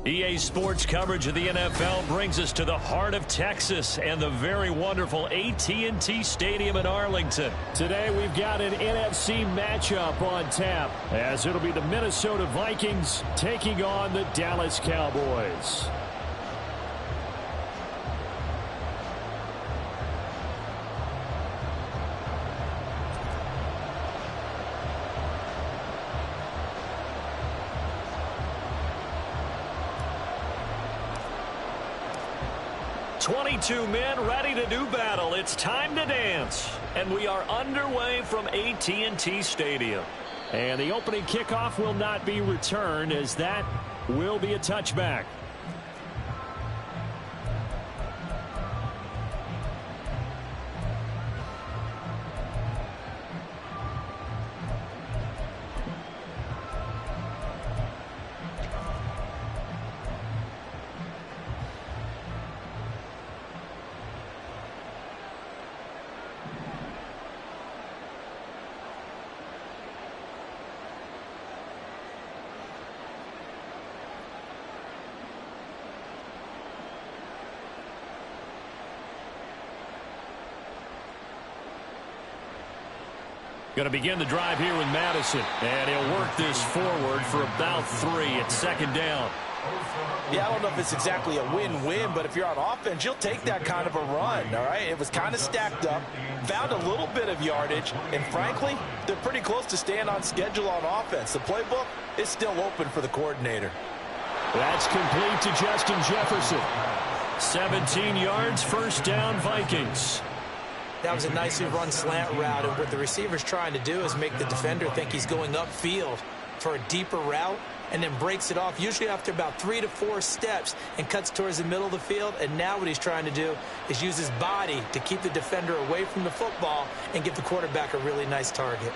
EA Sports coverage of the NFL brings us to the heart of Texas and the very wonderful AT&T Stadium in Arlington. Today we've got an NFC matchup on tap, as it'll be the Minnesota Vikings taking on the Dallas Cowboys. Two men ready to do battle. It's time to dance. And we are underway from AT&T Stadium. And the opening kickoff will not be returned, as that will be a touchback. Going to begin the drive here with Madison. And he'll work this forward for about 3 at second down. Yeah, I don't know if it's exactly a win-win, but if you're on offense, you'll take that kind of a run, all right? It was kind of stacked up, found a little bit of yardage, and frankly, they're pretty close to staying on schedule on offense. The playbook is still open for the coordinator. That's complete to Justin Jefferson. 17 yards, first down, Vikings. That was a nicely run slant route, and what the receiver's trying to do is make the defender think he's going upfield for a deeper route, and then breaks it off, usually after about 3 to 4 steps, and cuts towards the middle of the field. And now what he's trying to do is use his body to keep the defender away from the football and give the quarterback a really nice target.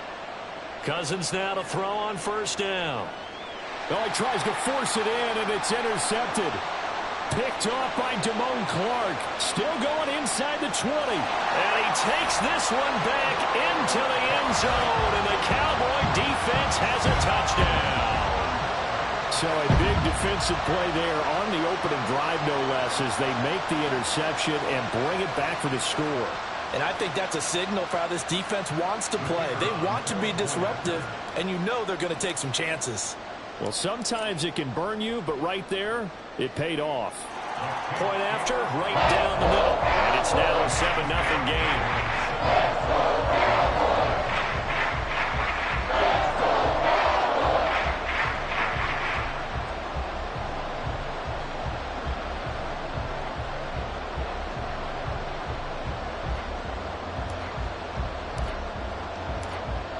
Cousins now to throw on first down. Oh, he tries to force it in, and it's intercepted. Picked off by Damone Clark. Still going inside the 20. And he takes this one back into the end zone, and the Cowboy defense has a touchdown. So a big defensive play there on the opening drive, no less, as they make the interception and bring it back for the score. And I think that's a signal for how this defense wants to play. They want to be disruptive, and you know they're going to take some chances. Well, sometimes it can burn you, but right there, it paid off. Point after, right down the middle. And it's now a 7-0 game.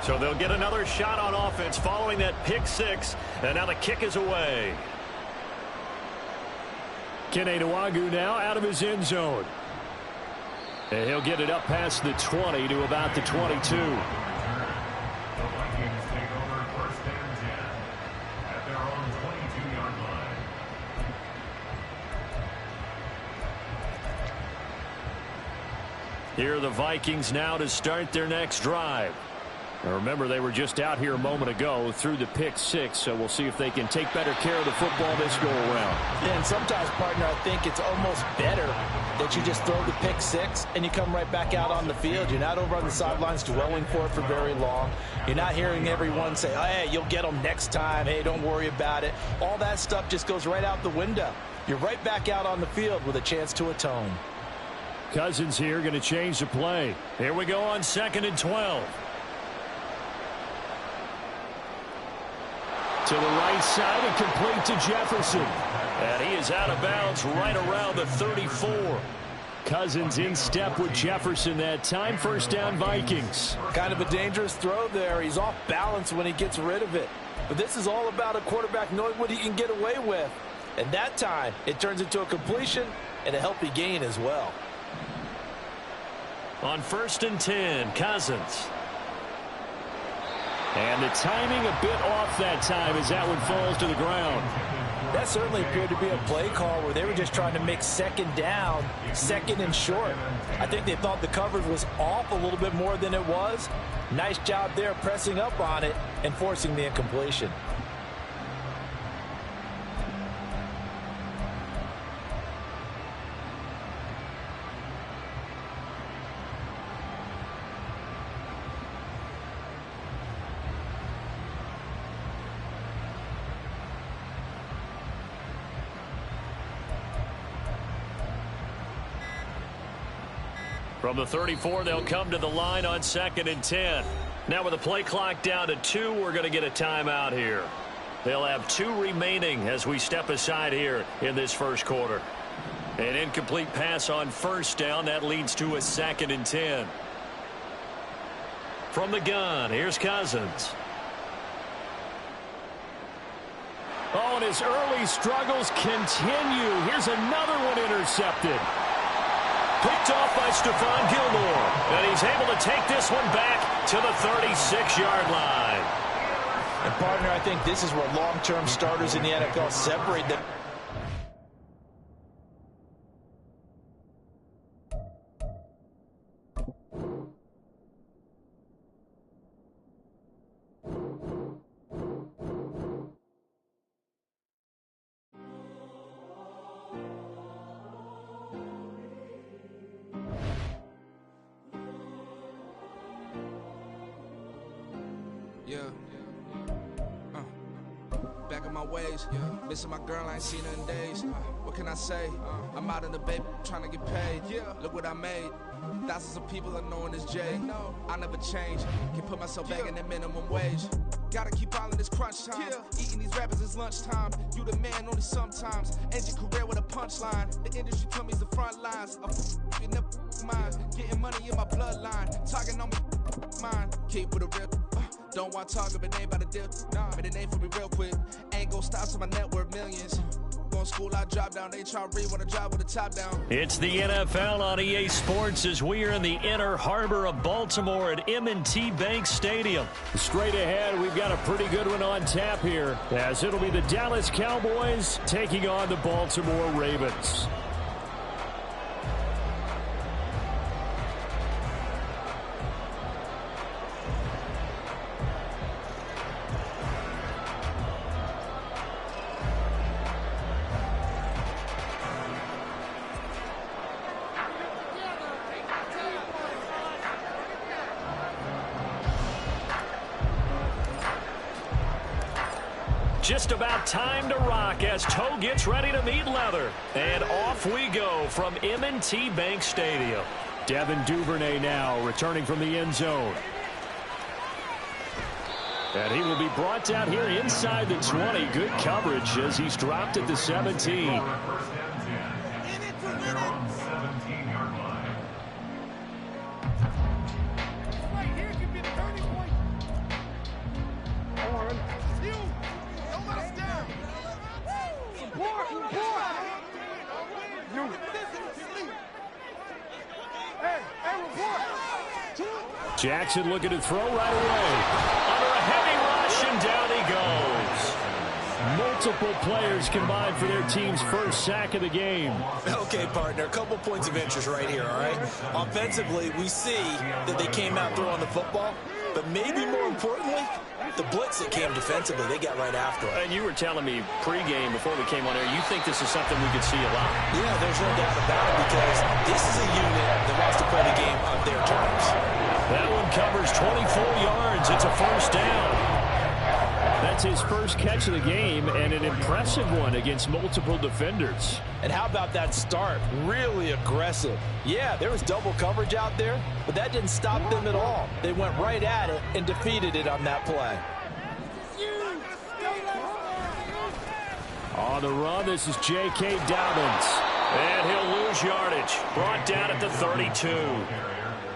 So they'll get another shot on offense following that pick six. And now the kick is away. Kene Nwangwu now out of his end zone. And he'll get it up past the 20 to about the 22. Here are the Vikings now to start their next drive. Now remember, they were just out here a moment ago through the pick six, so we'll see if they can take better care of the football this go around. Yeah, and sometimes, partner, I think it's almost better that you just throw the pick six and you come right back out on the field. You're not over on the sidelines dwelling for it for very long. You're not hearing everyone say, hey, you'll get them next time. Hey, don't worry about it. All that stuff just goes right out the window. You're right back out on the field with a chance to atone. Cousins here going to change the play. Here we go on 2nd and 12. To the right side and complete to Jefferson. And he is out of bounds right around the 34. Cousins in step with Jefferson that time. First down, Vikings. Kind of a dangerous throw there. He's off balance when he gets rid of it. But this is all about a quarterback knowing what he can get away with. And that time, it turns into a completion and a healthy gain as well. On 1st and 10, Cousins. And the timing a bit off that time as that one falls to the ground. That certainly appeared to be a play call where they were just trying to make second down, second and short. I think they thought the coverage was off a little bit more than it was. Nice job there pressing up on it and forcing the incompletion. From the 34, they'll come to the line on 2nd and 10. Now with the play clock down to 2, we're going to get a timeout here. They'll have 2 remaining as we step aside here in this first quarter. An incomplete pass on first down. That leads to a 2nd and 10. From the gun, here's Cousins. Oh, and his early struggles continue. Here's another one intercepted. Picked off by Stephon Gilmore. And he's able to take this one back to the 36-yard line. And, partner, I think this is where long-term starters in the NFL separate them. Back in my ways, missing my girl, I ain't seen her in days. What can I say? I'm out in the baby trying to get paid. Look what I made. Thousands of people are knowing as Jay. I never change. Can put myself back in that minimum wage. Gotta keep all of this crunch time. Eating these rappers is lunchtime. You the man only sometimes. End your career with a punchline. The industry told me the front lines. I'm never mine. Getting money in my bloodline. Talking on me mine. Keep with a real. Don't want to talk if it ain't about a deal. Made a name for me real quick. Ain't gon' stop till my net worth millions. Going school, I drop down. They try to read when I drive with the top down. It's the NFL on EA Sports as we are in the inner harbor of Baltimore at M&T Bank Stadium. Straight ahead, we've got a pretty good one on tap here, as it'll be the Dallas Cowboys taking on the Baltimore Ravens. Just about time to rock as toe gets ready to meet leather. And off we go from M&T Bank Stadium. Devin Duvernay now returning from the end zone. And he will be brought down here inside the 20. Good coverage as he's dropped at the 17. Jackson looking to throw right away. Under a heavy rush, and down he goes. Multiple players combined for their team's first sack of the game. Okay, partner, a couple points of interest right here, all right? Offensively, we see that they came out throwing the football, but maybe more importantly, the blitz that came defensively, they got right after it. And you were telling me pregame before we came on air, you think this is something we could see a lot. Yeah, there's no doubt about it because this is a unit that wants to play the game on their terms. That one covers 24 yards. It's a first down. That's his first catch of the game and an impressive one against multiple defenders. And how about that start? Really aggressive. Yeah, there was double coverage out there, but that didn't stop them at all. They went right at it and defeated it on that play. On the run, this is J.K. Dobbins. And he'll lose yardage. Brought down at the 32.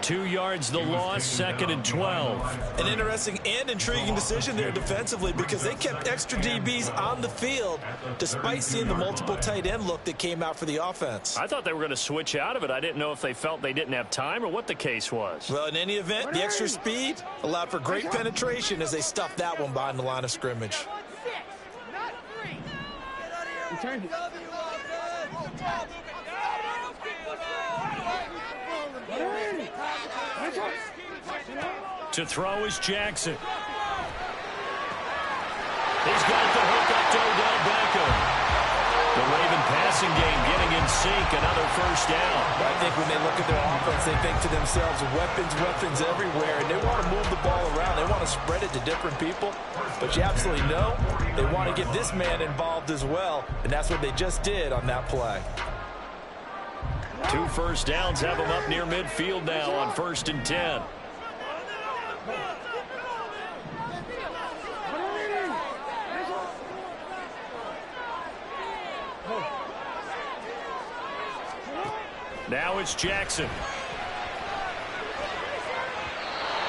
2 yards the loss, 2nd and 12. An interesting and intriguing decision there defensively because they kept extra DBs on the field despite seeing the multiple tight end look that came out for the offense. I thought they were going to switch out of it. I didn't know if they felt they didn't have time or what the case was. Well, in any event, the extra speed allowed for great penetration as they stuffed that one behind the line of scrimmage. To throw is Jackson. He's got the hook up to Odell Beckham. The Raven passing game getting in sync, another first down. I think when they look at their offense, they think to themselves, weapons everywhere, and they want to move the ball around. They want to spread it to different people, but you absolutely know they want to get this man involved as well, and that's what they just did on that play. 2 first downs have them up near midfield now on 1st and 10. Now it's Jackson.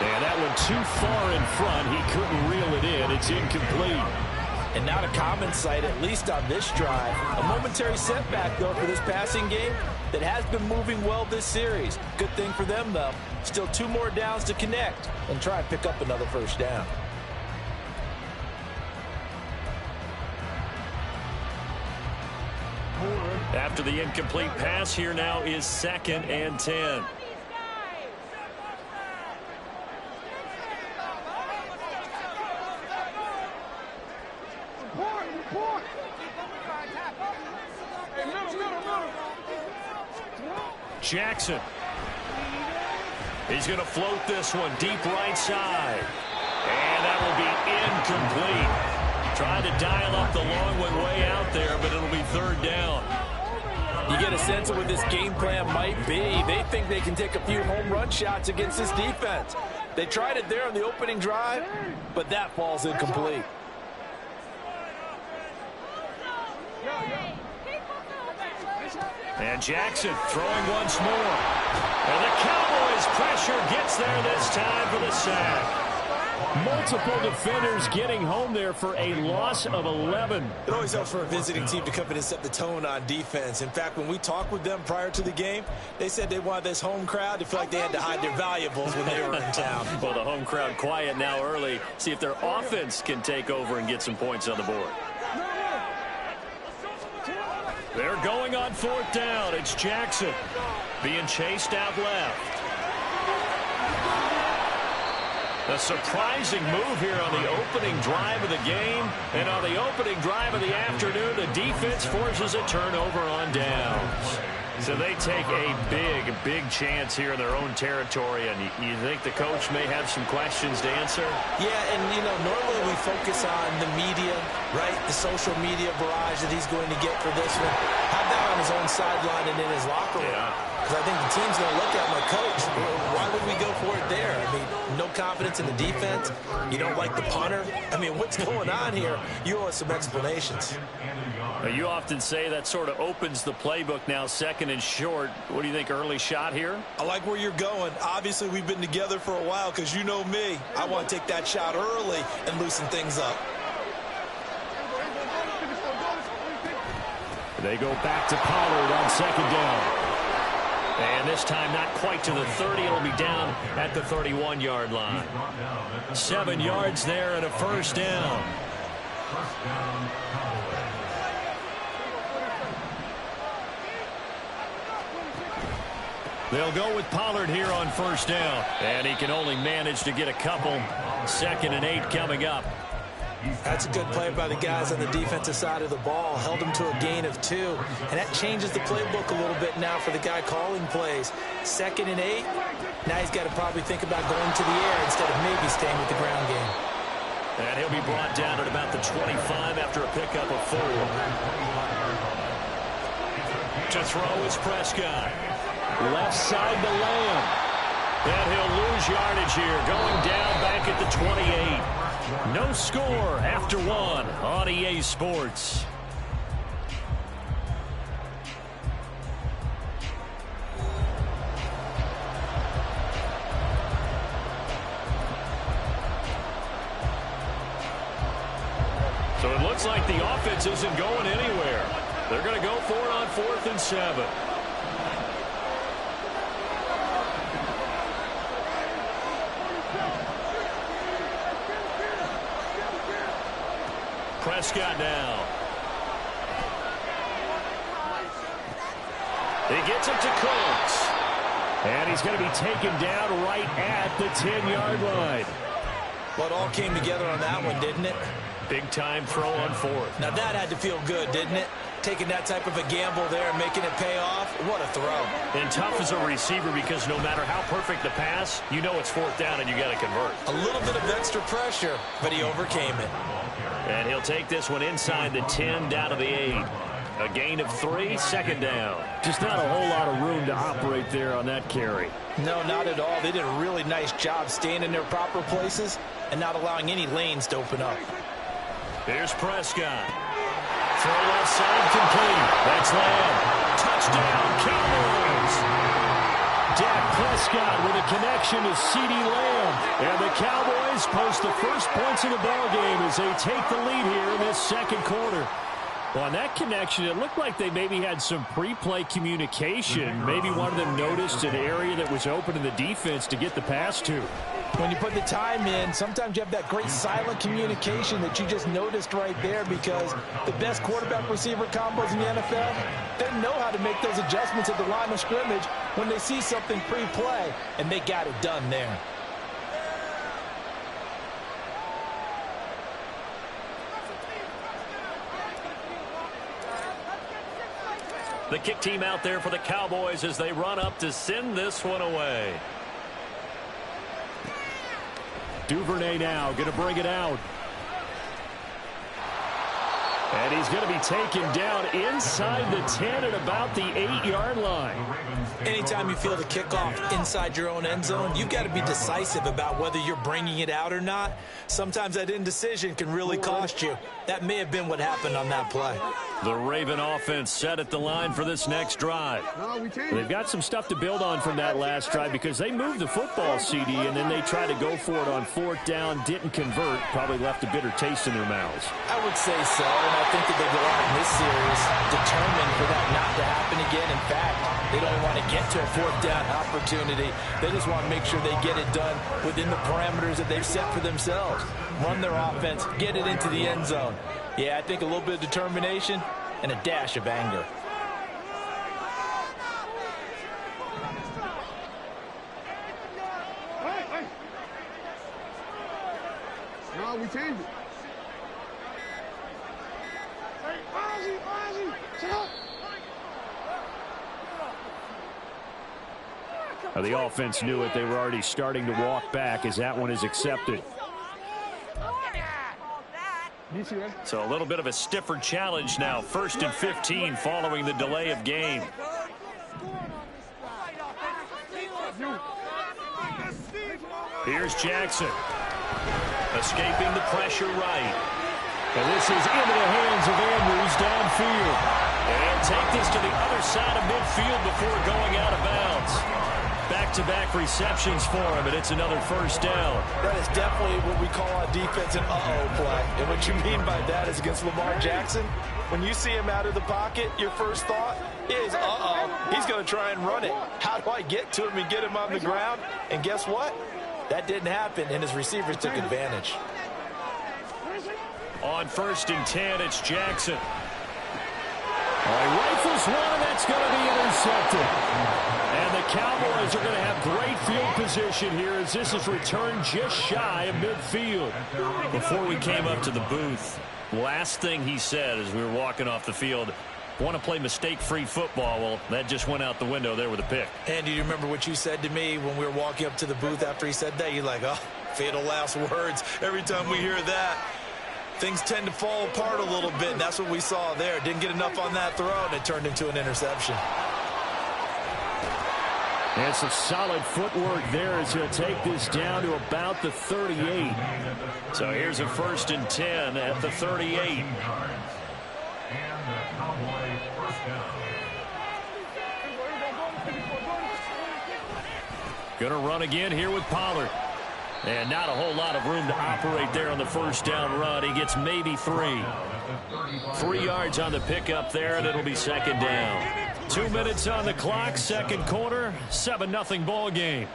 And that one too far in front. He couldn't reel it in. It's incomplete. And not a common sight, at least on this drive. A momentary setback, though, for this passing game that has been moving well this series. Good thing for them, though. Still 2 more downs to connect and try and pick up another first down. After the incomplete pass, here now is 2nd and 10. Jackson. He's going to float this one deep right side. And that will be incomplete. Trying to dial up the long one way out there, but it'll be 3rd down. You get a sense of what this game plan might be. They think they can take a few home run shots against this defense. They tried it there on the opening drive, but that falls incomplete. And Jackson throwing once more. And the Cowboys pressure gets there this time for the sack. Multiple defenders getting home there for a loss of 11. It always helps for a visiting team to come in and set the tone on defense. In fact, when we talked with them prior to the game, they said they wanted this home crowd to feel like they had to hide their valuables when they were in town. Well, the home crowd quiet now early. See if their offense can take over and get some points on the board. They're going on 4th down. It's Jackson being chased out left. A surprising move here on the opening drive of the game. And on the opening drive of the afternoon, the defense forces a turnover on downs. So they take a big chance here in their own territory. And you think the coach may have some questions to answer? Yeah, and, you know, normally we focus on the media, right? The social media barrage that he's going to get for this one. Have that on his own sideline and in his locker room. Yeah. Because I think the team's going to look at him like, Coach, why would we go for it there? I mean, no confidence in the defense. You don't like the punter. I mean, what's going on here? You owe us some explanations. You often say that sort of opens the playbook now, 2nd and short. What do you think, early shot here? I like where you're going. Obviously, we've been together for a while because you know me. I want to take that shot early and loosen things up. They go back to Pollard on 2nd down. And this time not quite to the 30. It'll be down at the 31-yard line. 7 yards there and a first down. They'll go with Pollard here on 1st down. And he can only manage to get a couple. 2nd and 8 coming up. That's a good play by the guys on the defensive side of the ball. Held them to a gain of 2. And that changes the playbook a little bit now for the guy calling plays. 2nd and 8. Now he's got to probably think about going to the air instead of maybe staying with the ground game. And he'll be brought down at about the 25 after a pickup of 4. To throw is Prescott. Left side to Lamb. And he'll lose yardage here. Going down back at the 28. No score after 1 on EA Sports. So it looks like the offense isn't going anywhere. They're going to go for it on 4th and 7. Prescott now. He gets it to Cooks. And he's going to be taken down right at the 10-yard line. Well, it all came together on that one, didn't it? Big time throw on 4th. Now that had to feel good, didn't it? Taking that type of a gamble there and making it pay off. What a throw. And tough as a receiver because no matter how perfect the pass, you know it's 4th down and you got to convert. A little bit of extra pressure, but he overcame it. And he'll take this one inside the 10 down to the 8. A gain of 3, second down. Just not a whole lot of room to operate there on that carry. No, not at all. They did a really nice job staying in their proper places and not allowing any lanes to open up. Here's Prescott. Throw left side complete. That's Lamb. Touchdown, Cowboys. Dak Prescott with a connection to CeeDee Lamb. And the Cowboys post the first points in the ballgame as they take the lead here in this second quarter. Well, on that connection, it looked like they maybe had some pre-play communication. Maybe one of them noticed an area that was open in the defense to get the pass to. When you put the time in, sometimes you have that great silent communication that you just noticed right there, because the best quarterback-receiver combos in the NFL, they know how to make those adjustments at the line of scrimmage when they see something pre-play, and they got it done there. The kick team out there for the Cowboys as they run up to send this one away. Duvernay now going to bring it out. And he's going to be taken down inside the 10 at about the 8-yard line. Anytime you feel the kickoff inside your own end zone, you've got to be decisive about whether you're bringing it out or not. Sometimes that indecision can really cost you. That may have been what happened on that play. The Raven offense set at the line for this next drive. They've got some stuff to build on from that last drive because they moved the football, CD, and then they tried to go for it on 4th down, didn't convert, probably left a bitter taste in their mouths. I would say so, and I think that they go out in this series determined for that not to happen again. In fact, they don't want to get to a 4th down opportunity. They just want to make sure they get it done within the parameters that they've set for themselves. Run their offense, get it into the end zone. Yeah, I think a little bit of determination and a dash of anger. No, we changed it. The offense knew it. They were already starting to walk back as that one is accepted. So a little bit of a stiffer challenge now. 1st and 15 following the delay of game. Here's Jackson. Escaping the pressure right. And this is into the hands of Andrews downfield. And take this to the other side of midfield before going out of bounds. Back-to-back receptions for him, and it's another 1st down. That is definitely what we call on defense an uh-oh play. And what you mean by that is against Lamar Jackson, when you see him out of the pocket, your first thought is, uh-oh, he's going to try and run it. How do I get to him and get him on the ground? And guess what? That didn't happen, and his receivers took advantage. On 1st and 10, it's Jackson. He rifles one, and that's going to be intercepted. And the Cowboys are going to have great field position here as this is returned just shy of midfield. Before we came up to the booth, last thing he said as we were walking off the field, want to play mistake-free football. Well, that just went out the window there with a pick. And do you remember what you said to me when we were walking up to the booth after he said that? You're like, oh, fatal last words. Every time we hear that, things tend to fall apart a little bit, and that's what we saw there. Didn't get enough on that throw, and it turned into an interception. And some solid footwork there as he'll take this down to about the 38. So here's a 1st and 10 at the 38. Going to run again here with Pollard. And not a whole lot of room to operate there on the 1st down run. He gets maybe 3. 3 yards on the pickup there, and it'll be 2nd down. 2 minutes on the clock, second quarter, 7-0 ball game.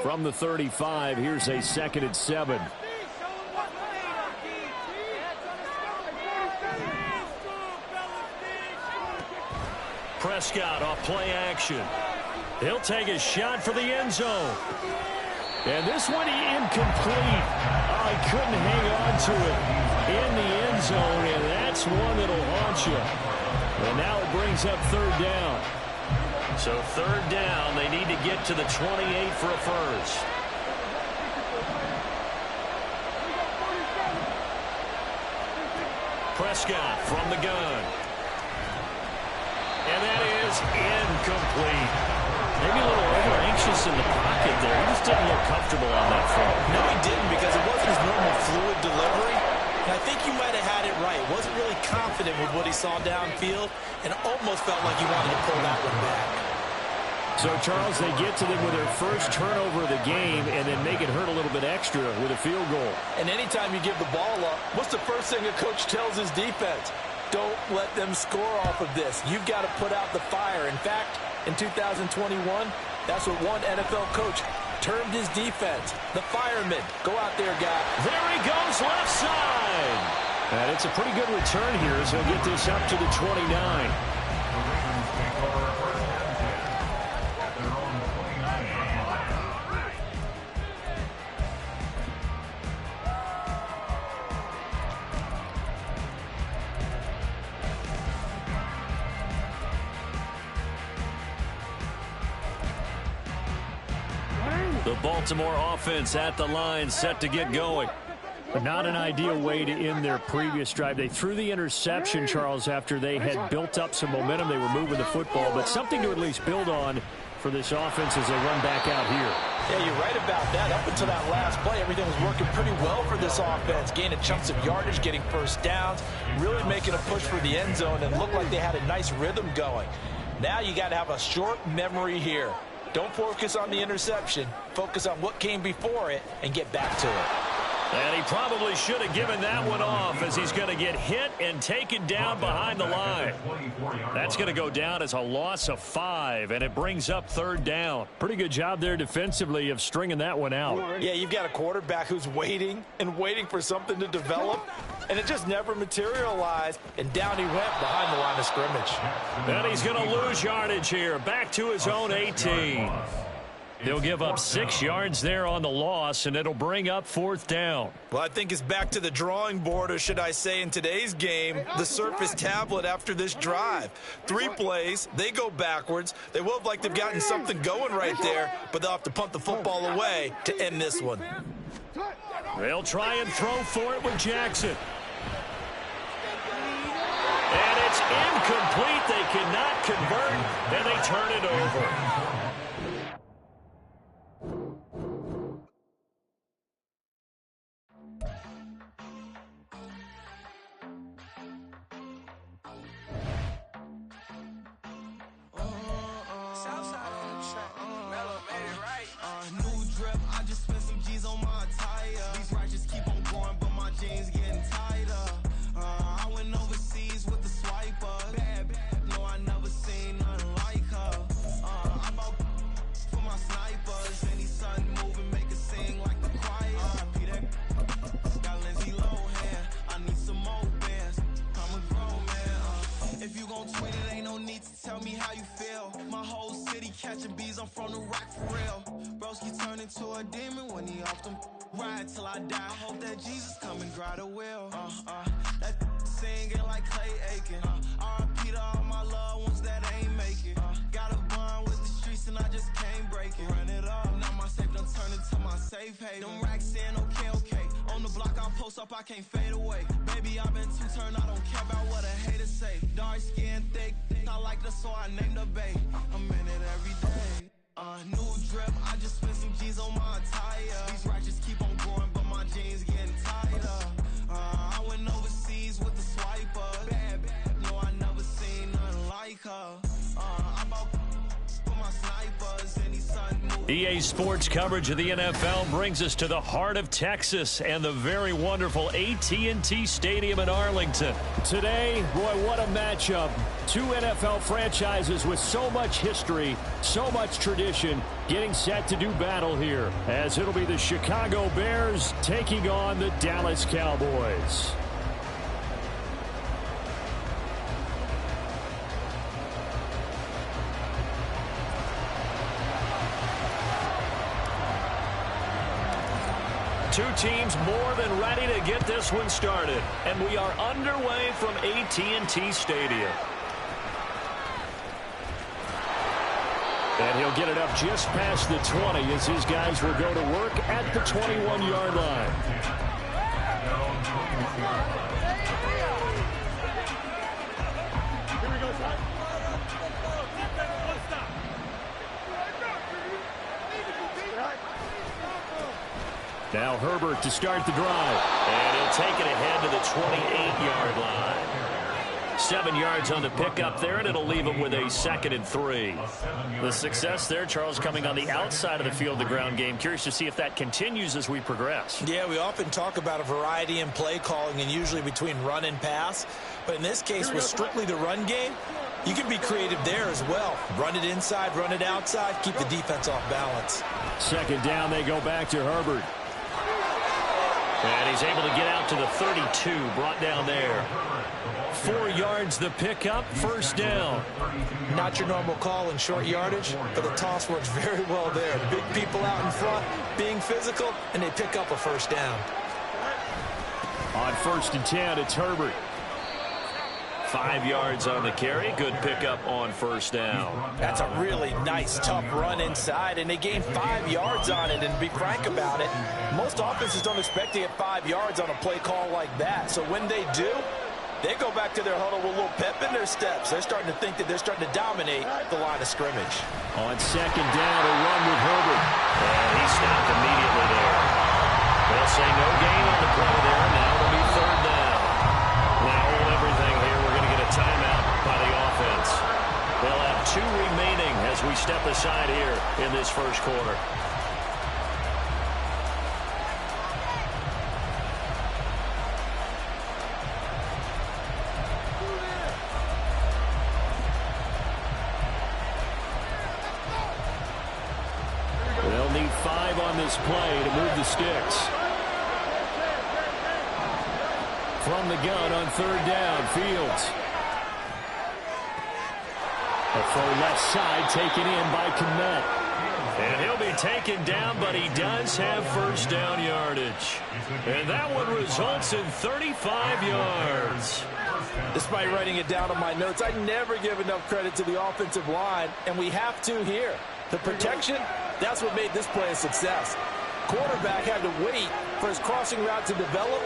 From the 35, here's a 2nd and 7. Prescott off play action. He'll take a shot for the end zone. And this one incomplete. Oh, he couldn't hang on to it in the end zone, and that's one that'll haunt you. And now it brings up 3rd down. So third down, they need to get to the 28 for a first. Prescott from the gun. And that is incomplete. Maybe a little over-anxious in the pocket there. He just didn't look comfortable on that front. No, he didn't, because it wasn't his normal fluid delivery. And I think you might have had it right. Wasn't really confident with what he saw downfield and almost felt like he wanted to pull that one back. So, Charles, they get to them with their first turnover of the game and then make it hurt a little bit extra with a field goal. And anytime you give the ball up, what's the first thing a coach tells his defense? Don't let them score off of this. You've got to put out the fire. In fact, in 2021, that's what one NFL coach termed his defense. The firemen. Go out there, guy. There he goes, left side. And it's a pretty good return here as he'll get this up to the 29. The Baltimore offense at the line, set to get going. But not an ideal way to end their previous drive. They threw the interception, Charles, after they had built up some momentum. They were moving the football, but something to at least build on for this offense as they run back out here. Yeah, you're right about that. Up until that last play, everything was working pretty well for this offense. Gaining chunks of yardage, getting first downs, really making a push for the end zone, and looked like they had a nice rhythm going. Now you got to have a short memory here. Don't focus on the interception. Focus on what came before it and get back to it. And he probably should have given that one off, as he's going to get hit and taken down behind the line. That's going to go down as a loss of 5, and it brings up third down. Pretty good job there defensively of stringing that one out. Yeah, you've got a quarterback who's waiting and waiting for something to develop, and it just never materialized, and down he went behind the line of scrimmage. And he's going to lose yardage here, back to his own 18. He'll give up 6 yards there on the loss, and it'll bring up fourth down. Well, I think it's back to the drawing board, or should I say in today's game, the Surface tablet after this drive. 3 plays, they go backwards. They will have like they've gotten something going right there, but they'll have to punt the football away to end this one. They'll try and throw for it with Jackson. And it's incomplete. They cannot convert, and they turn it over. Tell me how you feel. My whole city catching bees. I'm from the rock for real. Broski turned into a demon when he off them. Ride till I die. Hope that Jesus come and grab the wheel. That singing like Clay Aiken. R.I.P. to all my loved ones that ain't make it. Got a bond with the streets and I just can't break it. Run it up. Now my safe done turned into my safe haven. Them racks in, okay. On the block I post up, I can't fade away. Baby, I've been too turned. I don't care about what a hater say. Dark skin, thick. I like the so I named the bay. I'm in it every day. New drip, I just spent some G's on my attire. These righteous keep on growing, but my jeans getting tighter. I went overseas with the swiper. Bad, no, I never seen nothing like her. I bought for my snipers and these sun movies. EA Sports coverage of the NFL brings us to the heart of Texas and the very wonderful AT&T Stadium in Arlington. Today, boy, what a matchup. 2 NFL franchises with so much history, so much tradition, getting set to do battle here, as it'll be the Chicago Bears taking on the Dallas Cowboys. Two teams more than ready to get this one started, and we are underway from AT&T Stadium. And he'll get it up just past the 20 as his guys will go to work at the 21-yard line. Now Herbert to start the drive. And he'll take it ahead to the 28-yard line. 7 yards on the pickup there, and it'll leave him with a 2nd and 3. The success there, Charles, coming on the outside of the field, the ground game. Curious to see if that continues as we progress. Yeah, we often talk about a variety in play calling and usually between run and pass. But in this case, with strictly the run game, you can be creative there as well. Run it inside, run it outside, keep the defense off balance. 2nd down, they go back to Herbert. And he's able to get out to the 32, brought down there. 4 yards the pickup, 1st down. Not your normal call in short yardage, but the toss works very well there. Big people out in front, being physical, and they pick up a 1st down. On 1st and 10, it's Herbert. 5 yards on the carry. Good pickup on 1st down. That's a really nice, tough run inside, and they gained 5 yards on it. And to be frank about it, most offenses don't expect to get 5 yards on a play call like that. So when they do, they go back to their huddle with a little pep in their steps. They're starting to think that they're starting to dominate the line of scrimmage. On 2nd down, a run with Herbert. And he stopped immediately there. They'll say no gain on the play there. Now it'll be 3rd down. Now hold everything here. We're going to get a timeout by the offense. They'll have 2 remaining as we step aside here in this 1st quarter. They'll need 5 on this play to move the sticks. From the gun on 3rd down, Fields. A throw left side taken in by Kmet. And he'll be taken down, but he does have 1st down yardage. And that one results in 35 yards. Despite writing it down on my notes, I never give enough credit to the offensive line, and we have to here. The protection, that's what made this play a success. Quarterback had to wait for his crossing route to develop,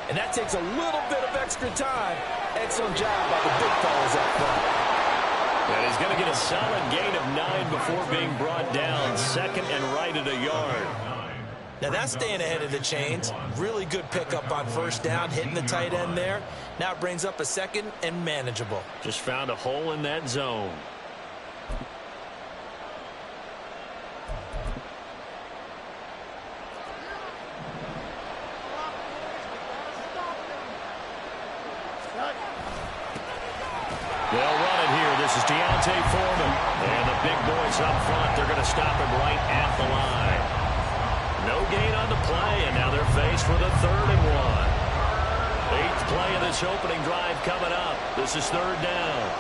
and that takes a little bit of extra time. Excellent job by the big fellas up front. And he's going to get a solid gain of 9 before being brought down. 2nd and right at a yard. Now that's staying ahead of the chains. Really good pickup on 1st down, hitting the tight end there. Now it brings up a 2nd and manageable. Just found a hole in that zone. They'll run it here. This is D'Onta Foreman. And the big boys up front, they're going to stop him right at the line. No gain on the play, and now they're faced with a 3rd and 1. 8th play of this opening drive coming up. This is 3rd down.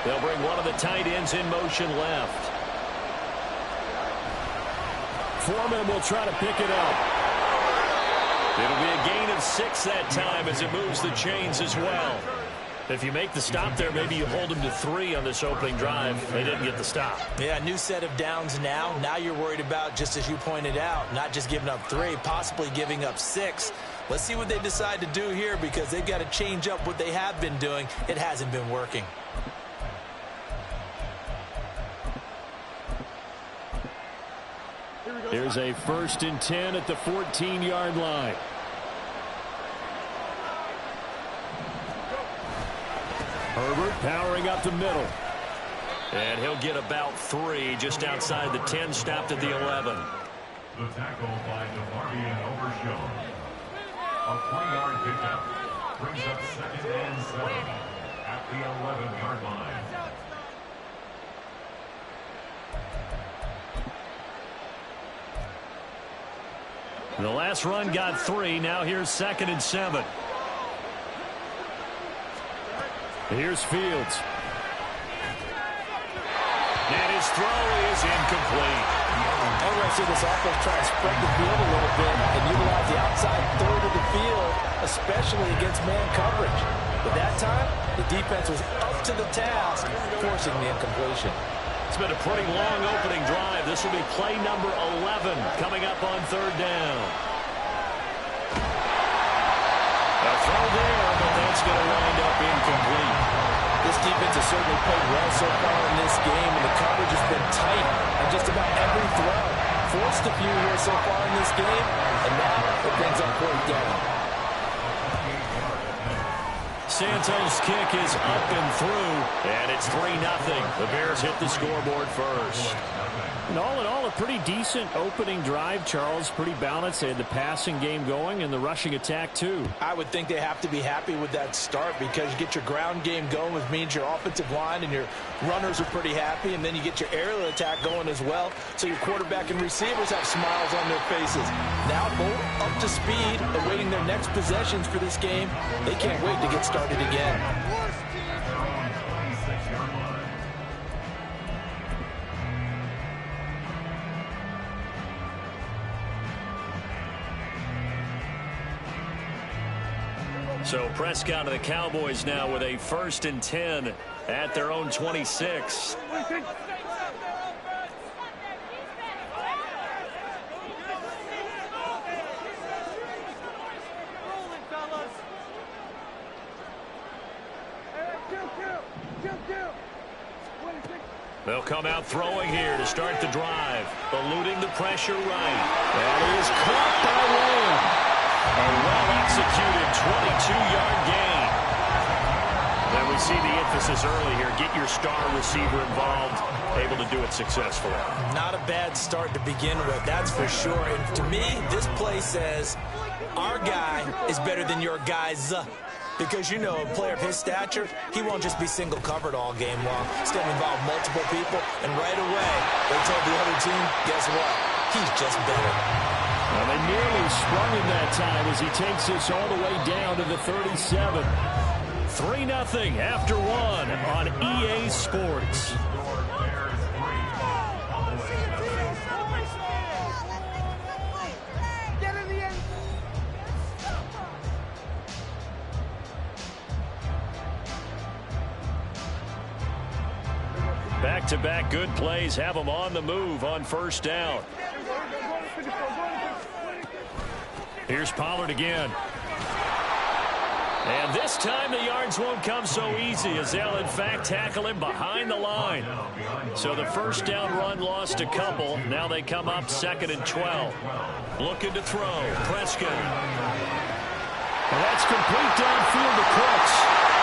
They'll bring one of the tight ends in motion left. Foreman will try to pick it up. It'll be a gain of 6 that time as it moves the chains as well. If you make the stop there, maybe you hold them to 3 on this opening drive. They didn't get the stop. Yeah, new set of downs now. Now you're worried about, just as you pointed out, not just giving up 3, possibly giving up 6. Let's see what they decide to do here because they've got to change up what they have been doing. It hasn't been working. Here's a 1st and 10 at the 14-yard line. Herbert powering up the middle. And he'll get about 3 just outside the 10, stopped at the 11. The tackle by DeMarvion Overshown. A 3-yard pickup brings up 2nd and 7 at the 11-yard line. The last run got 3. Now here's 2nd and 7. Here's Fields. And his throw is incomplete. I was going to see this offense try to spread the field a little bit and utilize the outside third of the field, especially against man coverage. But that time, the defense was up to the task, forcing the incompletion. It's been a pretty long opening drive. This will be play number 11 coming up on third down. A throw there, but that's going to wind up incomplete. This defense has certainly played well so far in this game, and the coverage has been tight on just about every throw. Forced a few here so far in this game, and now it brings up fourth down. Santos' kick is up and through, and it's 3-0. The Bears hit the scoreboard first. And all in all, a pretty decent opening drive, Charles. Pretty balanced. They had the passing game going and the rushing attack, too. I would think they have to be happy with that start because you get your ground game going, which means your offensive line and your runners are pretty happy, and then you get your aerial attack going as well, so your quarterback and receivers have smiles on their faces. Now both up to speed, awaiting their next possessions for this game. They can't wait to get started again. So Prescott and the Cowboys now with a 1st and 10 at their own 26. They'll come out throwing here to start the drive, eluding the pressure right. That is caught by Lamb. A well-executed 22-yard gain. Then we see the emphasis early here. Get your star receiver involved, able to do it successfully. Not a bad start to begin with, that's for sure. And to me, this play says our guy is better than your guys. Because, you know, a player of his stature, he won't just be single covered all game long. Still involve multiple people, and right away, they told the other team, guess what? He's just better. Well, they nearly sprung him that time as he takes this all the way down to the 37. 3-0 after one on EA Sports. Back-to-back good plays have them on the move on first down. Here's Pollard again. And this time the yards won't come so easy as they'll in fact tackle him behind the line. So the first down run lost a couple. Now they come up 2nd and 12. Looking to throw. Prescott. Well, that's complete downfield to Cooks.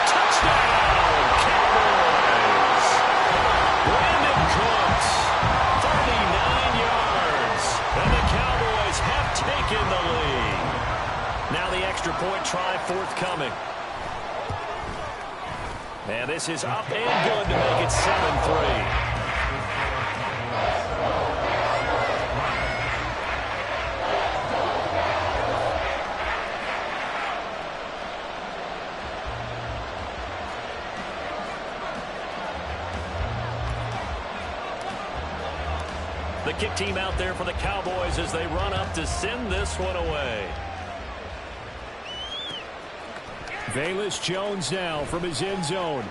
Touchdown, Cowboys. Brandon Cooks, 39 yards. And the Cowboys have taken the lead. Now the extra point try forthcoming. And this is up and good to make it 7-3. The kick team out there for the Cowboys as they run up to send this one away. Velus Jones now from his end zone.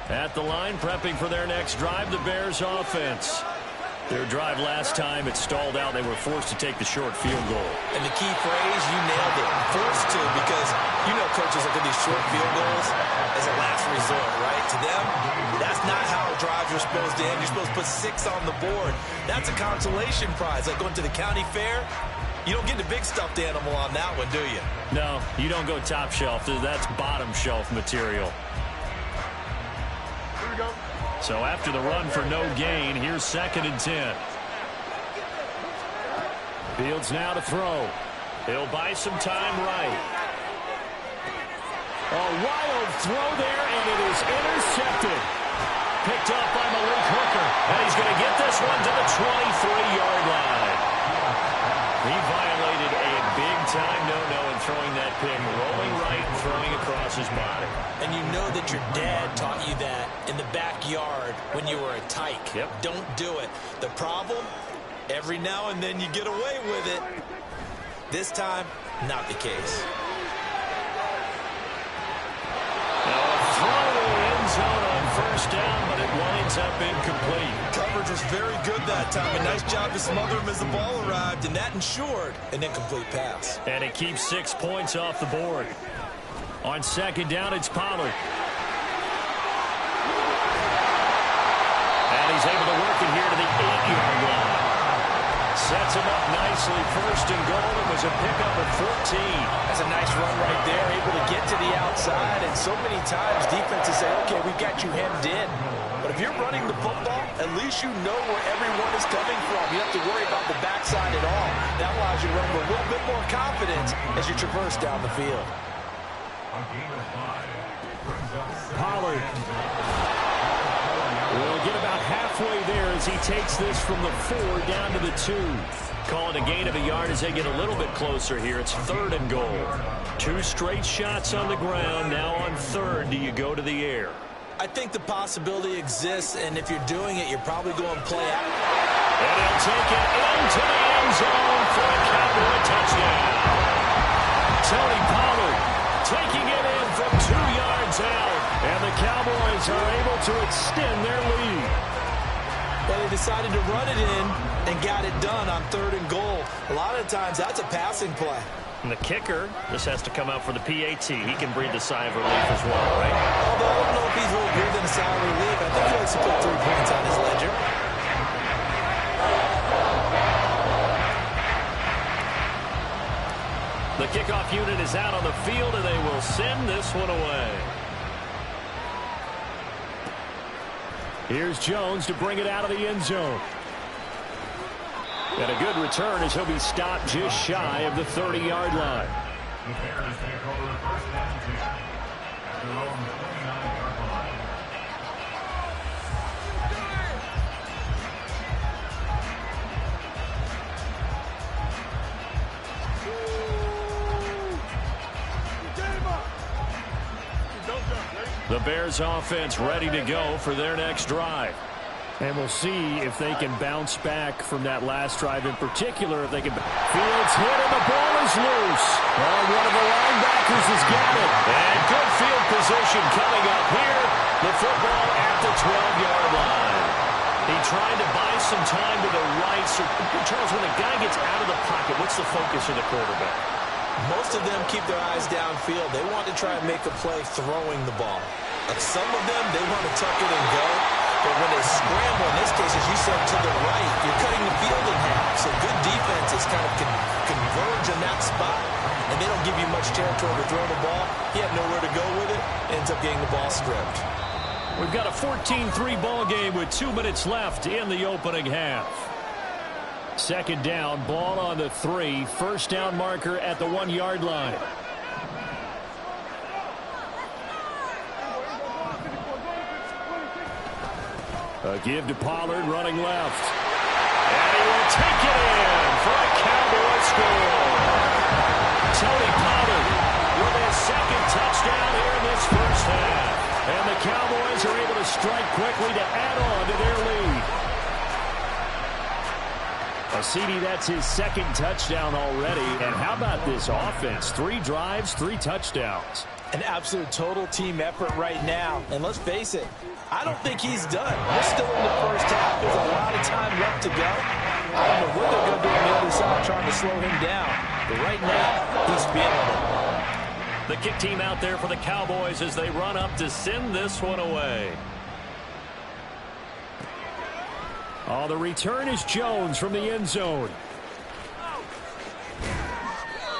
At the line, prepping for their next drive, the Bears offense. Their drive last time, it stalled out. They were forced to take the short field goal. And the key phrase, you nailed it. Forced to, because you know coaches look at these short field goals as a last resort, right? To them, that's not how drives are supposed to end. You're supposed to put 6 on the board. That's a consolation prize. Like going to the county fair, you don't get the big stuffed animal on that one, do you? No, you don't go top shelf. That's bottom shelf material. Here we go. So after the run for no gain, here's 2nd and 10. Fields now to throw. He'll buy some time right. A wild throw there, and it is intercepted. Picked up by Malik Hooker. And he's going to get this one to the 23-yard line. He violated time no-no in throwing that pick. Rolling right and throwing across his body. And you know that your dad taught you that in the backyard when you were a tyke. Yep. Don't do it. The problem, every now and then you get away with it. This time, not the case. Now a throw to the end zone on first down, but it winds up incomplete. Coverage was very good that time. A nice job to smother him as the ball arrived, and that ensured an incomplete pass. And it keeps 6 points off the board. On second down, it's Pollard. And he's able to work it here to the 8-yard line. Sets him up nicely. First and goal. It was a pickup at 14. That's a nice run right there. Able to get to the outside. And so many times defenses say, okay, we've got you hemmed in. But if you're running the football, at least you know where everyone is coming from. You don't have to worry about the backside at all. That allows you to run with a little bit more confidence as you traverse down the field. Pollard will get about halfway there as he takes this from the 4 down to the 2. Call it a gain of a yard as they get a little bit closer here. It's third and goal. 2 straight shots on the ground. Now on third, do you go to the air? I think the possibility exists, and if you're doing it, you're probably going to play out. And he'll take it into the end zone for a Cowboy touchdown. Tony Pollard taking it in from 2 yards out. And the Cowboys are able to extend their lead. Well, they decided to run it in and got it done on third and goal. A lot of times, that's a passing play. And the kicker, this has to come out for the PAT. He can breathe a sigh of relief as well, right? Although I don't know if he's really breathing a sigh of relief. I think he likes to put 3 points on his ledger. The kickoff unit is out on the field, and they will send this one away. Here's Jones to bring it out of the end zone. And a good return as he'll be stopped just shy of the 30-yard line. The Bears take over first and 10 at their own 29-yard line. The Bears offense ready to go for their next drive. And we'll see if they can bounce back from that last drive in particular. If they can. Fields hit and the ball is loose. Oh, one of the linebackers has got it. And good field position coming up here. The football at the 12-yard line. He tried to buy some time to the right. So, Charles, when a guy gets out of the pocket, what's the focus of the quarterback? Most of them keep their eyes downfield. They want to try and make a play throwing the ball. Some of them, they want to tuck it and go. But when they scramble, in this case, as you said, to the right, you're cutting the field in half. So good defenses kind of converge in that spot, and they don't give you much territory to throw the ball. He had nowhere to go with it. Ends up getting the ball stripped. We've got a 14-3 ball game with 2 minutes left in the opening half. Second down, ball on the 3. First down marker at the 1-yard line. A give to Pollard running left. And he will take it in for a Cowboy score. Tony Pollard with his second touchdown here in this first half. And the Cowboys are able to strike quickly to add on to their lead. CD, that's his second touchdown already. And how about this offense? 3 drives, 3 touchdowns. An absolute total team effort right now. And let's face it, I don't think he's done. We're still in the first half. There's a lot of time left to go. I don't know what they're going to do on the other side trying to slow him down. But right now, he's feeling it. The kick team out there for the Cowboys as they run up to send this one away. Oh, the return is Jones from the end zone.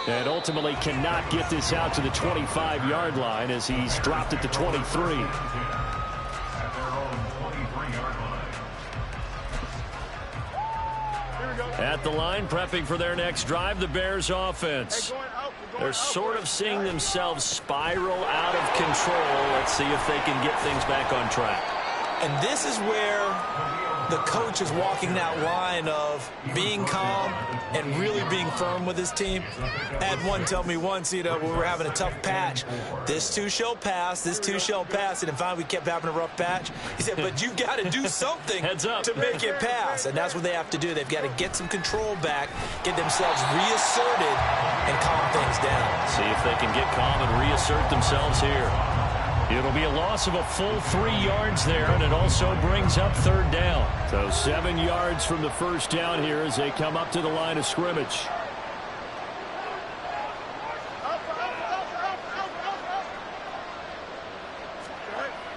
And ultimately cannot get this out to the 25-yard line as he's dropped at the 23. At the line, prepping for their next drive, the Bears offense. They're sort of seeing themselves spiral out of control. Let's see if they can get things back on track. And this is where the coach is walking that line of being calm and really being firm with his team. I had one tell me once, when we were having a tough patch, this too shall pass, this too shall pass, and finally we kept having a rough patch. He said, but you got to do something to make it pass, and that's what they have to do. They've got to get some control back, get themselves reasserted, and calm things down. See if they can get calm and reassert themselves here. It'll be a loss of a full 3 yards there, and it also brings up third down. So 7 yards from the first down here as they come up to the line of scrimmage.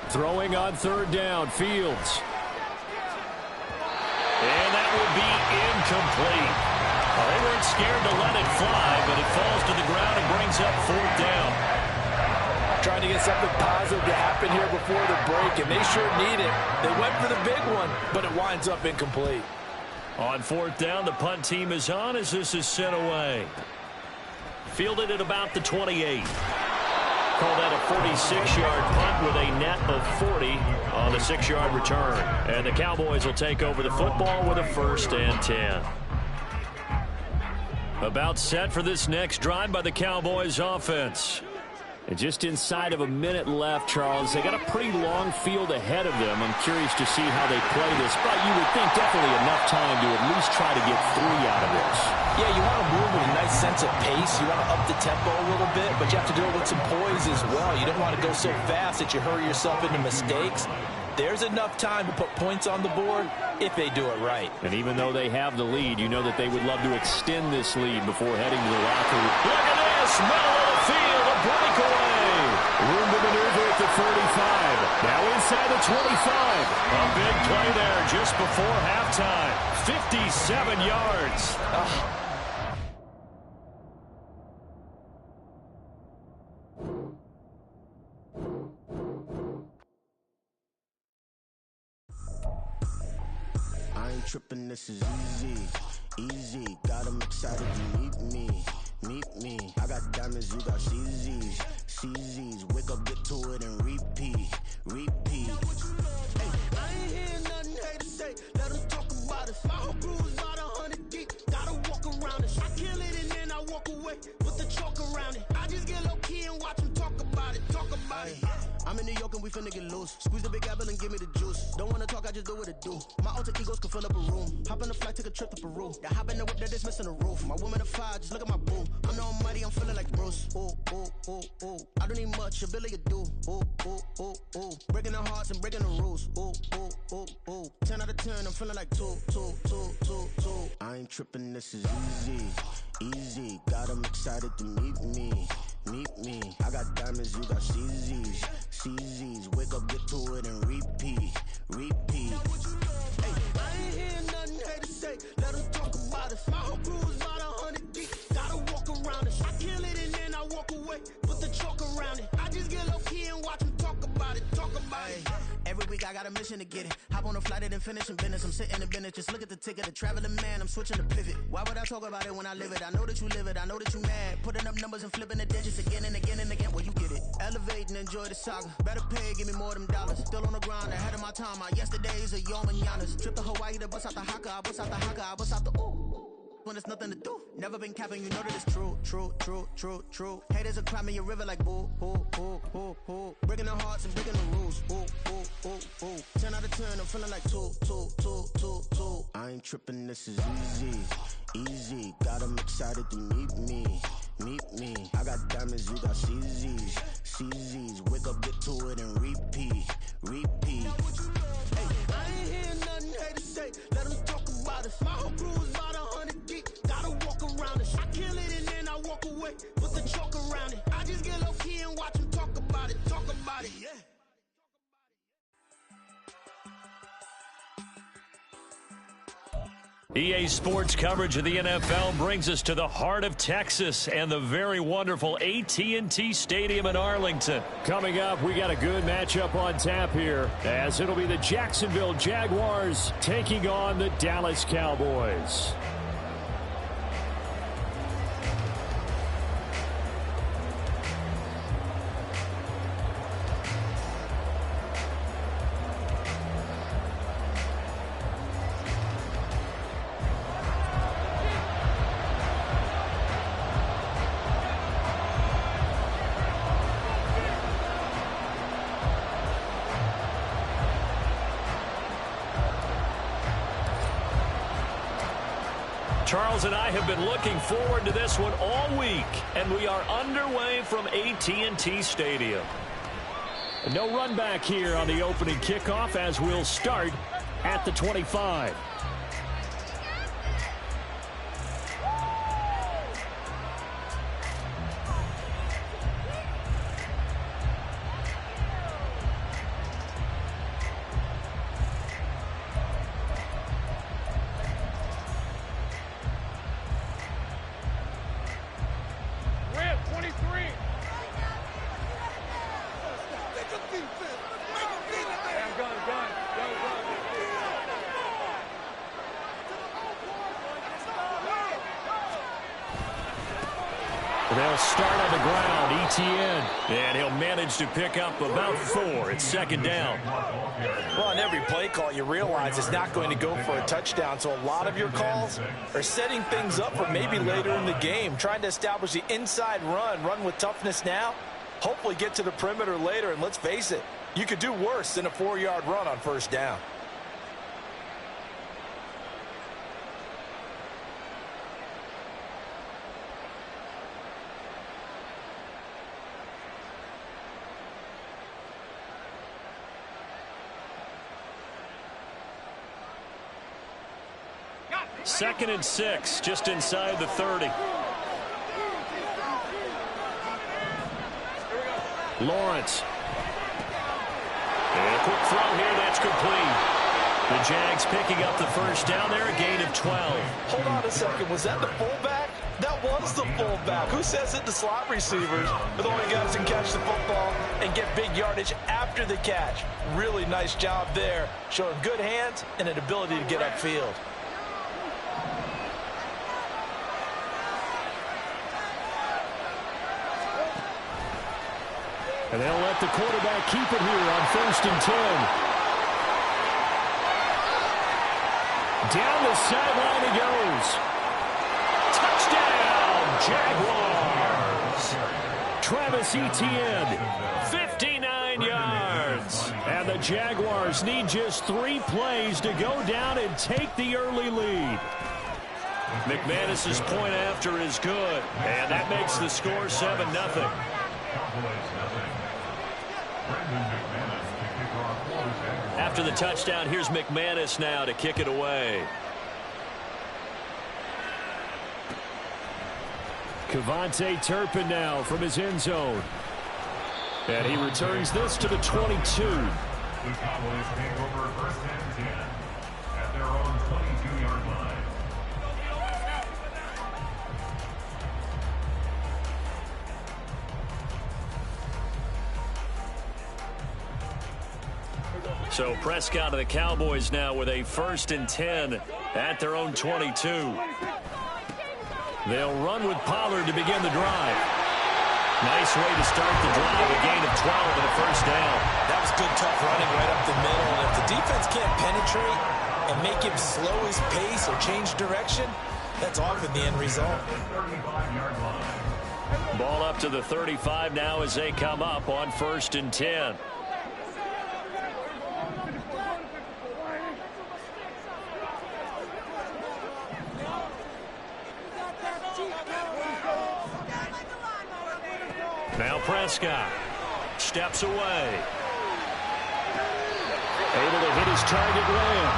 Throwing on third down, Fields. And that will be incomplete. Well, they weren't scared to let it fly, but it falls to the ground and brings up fourth down. Trying to get something positive to happen here before the break, and they sure need it. They went for the big one, but it winds up incomplete. On fourth down, the punt team is on as this is sent away. Fielded at about the 28. Call that a 46-yard punt with a net of 40 on the 6-yard return. And the Cowboys will take over the football with a 1st and 10. About set for this next drive by the Cowboys offense. And just inside of a minute left, Charles. They got a pretty long field ahead of them. I'm curious to see how they play this, but you would think definitely enough time to at least try to get 3 out of this. Yeah, you want to move with a nice sense of pace. You want to up the tempo a little bit, but you have to do it with some poise as well. You don't want to go so fast that you hurry yourself into mistakes. There's enough time to put points on the board if they do it right. And even though they have the lead, you know that they would love to extend this lead before heading to the locker room. Look at this, middle of the field, a breakaway. Room to maneuver at the 35. Now inside the 25. A big play there just before halftime. 57 yards. I ain't tripping, this is easy, easy. Got 'em excited to meet me. I got diamonds, you got CZs. Wake up, get to it, and repeat. Hey, I ain't hearing nothing hate to say. Let them talk about it. My whole crew is about 100 deep. Gotta walk around it. I kill it and then I walk away. Put the chalk around it. I just get low key and watch them talk about it. I'm in New York and we finna get loose. Squeeze the big apple and give me the juice. Don't wanna talk, I just do what it do. My alter egos can fill up a room. Hop on the flight, take a trip to Peru. That hop in the whip that is missing the roof. My woman a fire, just look at my boo. I'm the almighty, I'm feeling like Bruce. Ooh. I don't need much, ability to do. Ooh. Breaking the hearts and breaking the rules. Ooh. 10 out of 10, I'm feeling like two. I ain't tripping, this is easy. Got 'em excited to meet me. I got diamonds, you got CZs. Wake up, get to it, and repeat. Hey, I ain't hearing nothing hate to say. Let them talk about it. My whole crew is about 100 deep. Gotta walk around it. I kill it and then I walk away. Put the chalk around it. I just get low key and watch them talk about it. Every week I got a mission to get it. Hop on a flight and then finish in business. I'm sitting in business, just look at the ticket. The traveling man, I'm switching to pivot. Why would I talk about it when I live it? I know that you live it, I know that you mad. Putting up numbers and flipping the digits again and again and again. Well, you get it. Elevate and enjoy the saga. Better pay, give me more than dollars. Still on the grind, ahead of my time. My yesterdays are yo mananas. Trip to Hawaii to bust out the haka. I bust out the haka, I bust out the ooh. When there's nothing to do. Never been capping, you know that it's true. Haters will cry me a river like boo. Breaking the hearts and breaking the rules. Ooh. 10 out of 10, I'm feeling like two. I ain't tripping, this is easy. Got 'em excited to meet me. I got diamonds, you got CZs. Wake up, get to it, and repeat. Hey, I ain't hearing nothing hate to say. Let them talk about it. My whole crew is about 100 deep. Gotta walk around it. I kill it and then I walk away. Put the chalk around it. I just get low key and watch them talk about it. Yeah. EA Sports coverage of the NFL brings us to the heart of Texas and the very wonderful AT&T Stadium in Arlington. Coming up, we got a good matchup on tap here, as it'll be the Jacksonville Jaguars taking on the Dallas Cowboys. Charles and I have been looking forward to this one all week, and we are underway from AT&T Stadium. No run back here on the opening kickoff as we'll start at the 25. They'll start on the ground, Etienne. And he'll manage to pick up about 4. It's second down. Well, on every play call, you realize it's not going to go for a touchdown. So a lot of your calls are setting things up for maybe later in the game, trying to establish the inside run with toughness now, hopefully get to the perimeter later. And let's face it, you could do worse than a 4-yard run on first down. Second and 6, just inside the 30. Lawrence. And a quick throw here, that's complete. The Jags picking up the first down there, a gain of 12. Hold on a second, was that the fullback? That was the fullback. Who says it? The slot receivers are the only guys who can catch the football and get big yardage after the catch. Really nice job there, showing good hands and an ability to get upfield. And they'll let the quarterback keep it here on 1st and 10. Down the sideline he goes. Touchdown, Jaguars. Travis Etienne, 59 yards. And the Jaguars need just 3 plays to go down and take the early lead. McManus's point after is good, and that makes the score 7-0. After the touchdown, here's McManus now to kick it away. KaVontae Turpin now from his end zone. And he returns this to the 22. The Cowboys take over 1st and 10 at their own 22-yard line. So Prescott and the Cowboys now with a 1st and 10 at their own 22. They'll run with Pollard to begin the drive. Nice way to start the drive, a gain of 12 and a first down. That was good, tough running right up the middle. And if the defense can't penetrate and make him slow his pace or change direction, that's often the end result. Ball up to the 35 now as they come up on 1st and 10. Now Prescott steps away. Able to hit his target, Lamb.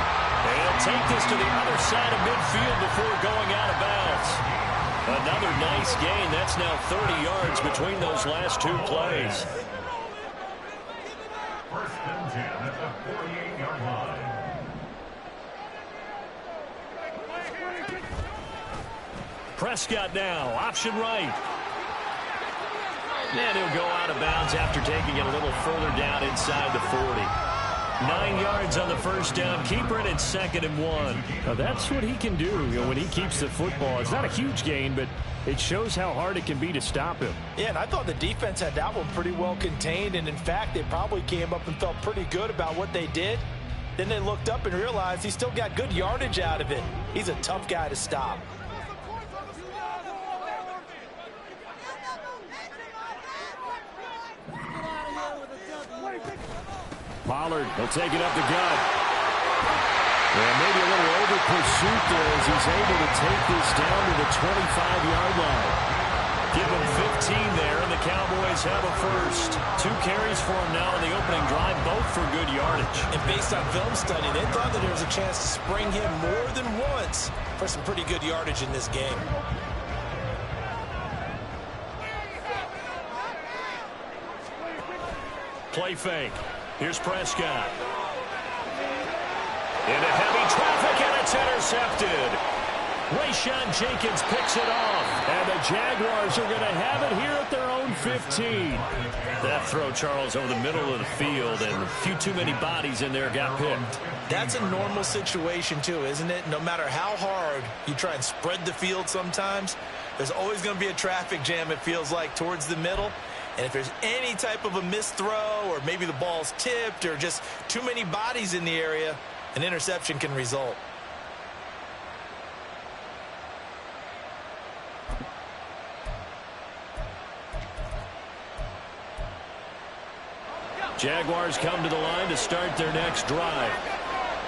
And take this to the other side of midfield before going out of bounds. Another nice gain. That's now 30 yards between those last 2 plays. 1st and 10 at the 48-yard line. Prescott now, option right. And he'll go out of bounds after taking it a little further down inside the 40. 9 yards on the first down. Keeper it at 2nd and 1. Now that's what he can do, when he keeps the football. It's not a huge gain, but it shows how hard it can be to stop him. Yeah, and I thought the defense had that one pretty well contained. And, in fact, they probably came up and felt pretty good about what they did. Then they looked up and realized he still got good yardage out of it. He's a tough guy to stop. Pollard, he'll take it up the gut. And maybe a little pursuit there as he's able to take this down to the 25-yard line. Give him 15 there, and the Cowboys have a first. 2 carries for him now in the opening drive, both for good yardage. And based on film study, they thought that there was a chance to spring him more than once for some pretty good yardage in this game. Play fake. Here's Prescott. Into heavy traffic, and it's intercepted. Rayshawn Jenkins picks it off. And the Jaguars are going to have it here at their own 15. That throw, Charles, over the middle of the field, and a few too many bodies in there got picked. That's a normal situation, too, isn't it? No matter how hard you try and spread the field sometimes, there's always going to be a traffic jam, it feels like, towards the middle. And if there's any type of a missed throw, or maybe the ball's tipped, or just too many bodies in the area, an interception can result. Jaguars come to the line to start their next drive.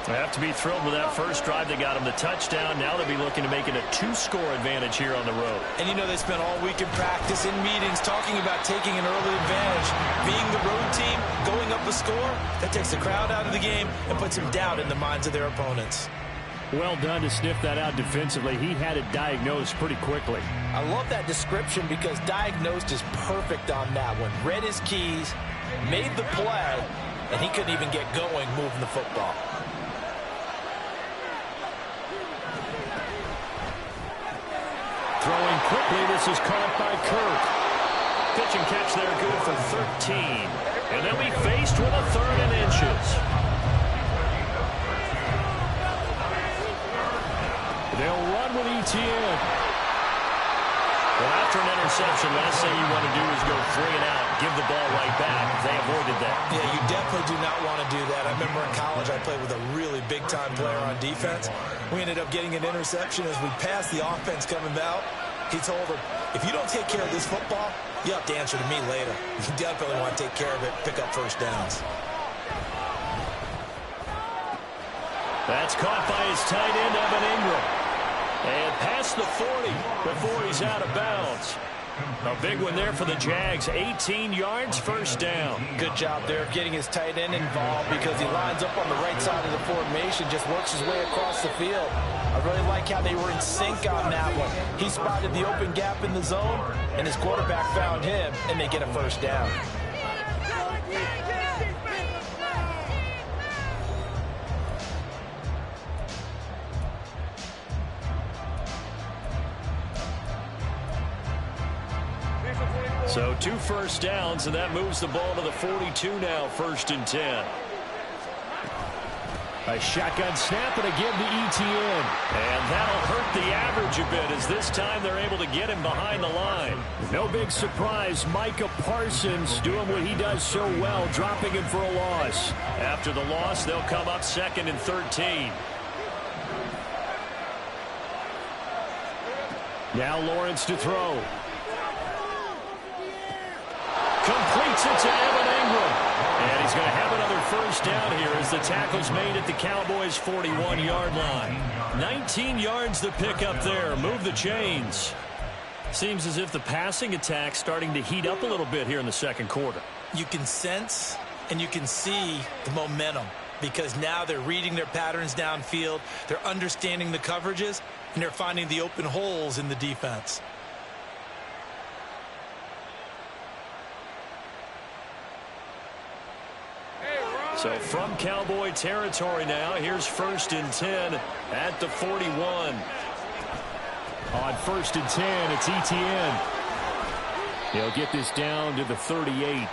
They have to be thrilled with that first drive. They got them the touchdown. Now they'll be looking to make it a 2-score advantage here on the road. And you know, they spent all week in practice, in meetings, talking about taking an early advantage. Being the road team, going up a score, that takes the crowd out of the game and puts some doubt in the minds of their opponents. Well done to sniff that out defensively. He had it diagnosed pretty quickly. I love that description because diagnosed is perfect on that one. Read his keys, made the play, and he couldn't even get going moving the football. Throwing quickly, this is caught by Kirk. Pitch and catch there, good for 13. And they'll be faced with a 3rd and inches. They'll run with ETN. Well, after an interception, last thing you want to do is go 3 and out, give the ball right back. They avoided that. Yeah, you definitely do not want to do that. I remember in college I played with a really big-time player on defense. We ended up getting an interception as we passed the offense coming out. He told him, if you don't take care of this football, you have to answer to me later. You definitely want to take care of it, pick up first downs. That's caught by his tight end, Evan Ingram. And past the 40 before he's out of bounds. A big one there for the Jags. 18 yards, first down. Good job there getting his tight end involved because he lines up on the right side of the formation, just works his way across the field. I really like how they were in sync on that one. He spotted the open gap in the zone, and his quarterback found him, and they get a first down. So 2 first downs, and that moves the ball to the 42 now, 1st and 10. A shotgun snap and a give to ETN. And that'll hurt the average a bit as this time they're able to get him behind the line. No big surprise, Micah Parsons doing what he does so well, dropping him for a loss. After the loss, they'll come up 2nd and 13. Now Lawrence to throw. Completes it to Evan Ingram. And he's going to have another first down here as the tackle's made at the Cowboys' 41-yard line. 19 yards to pick up there. Move the chains. Seems as if the passing attack's starting to heat up a little bit here in the second quarter. You can sense and you can see the momentum because now they're reading their patterns downfield, they're understanding the coverages, and they're finding the open holes in the defense. So from Cowboy territory now, here's 1st and 10 at the 41. On 1st and 10, it's ETN. He'll get this down to the 38.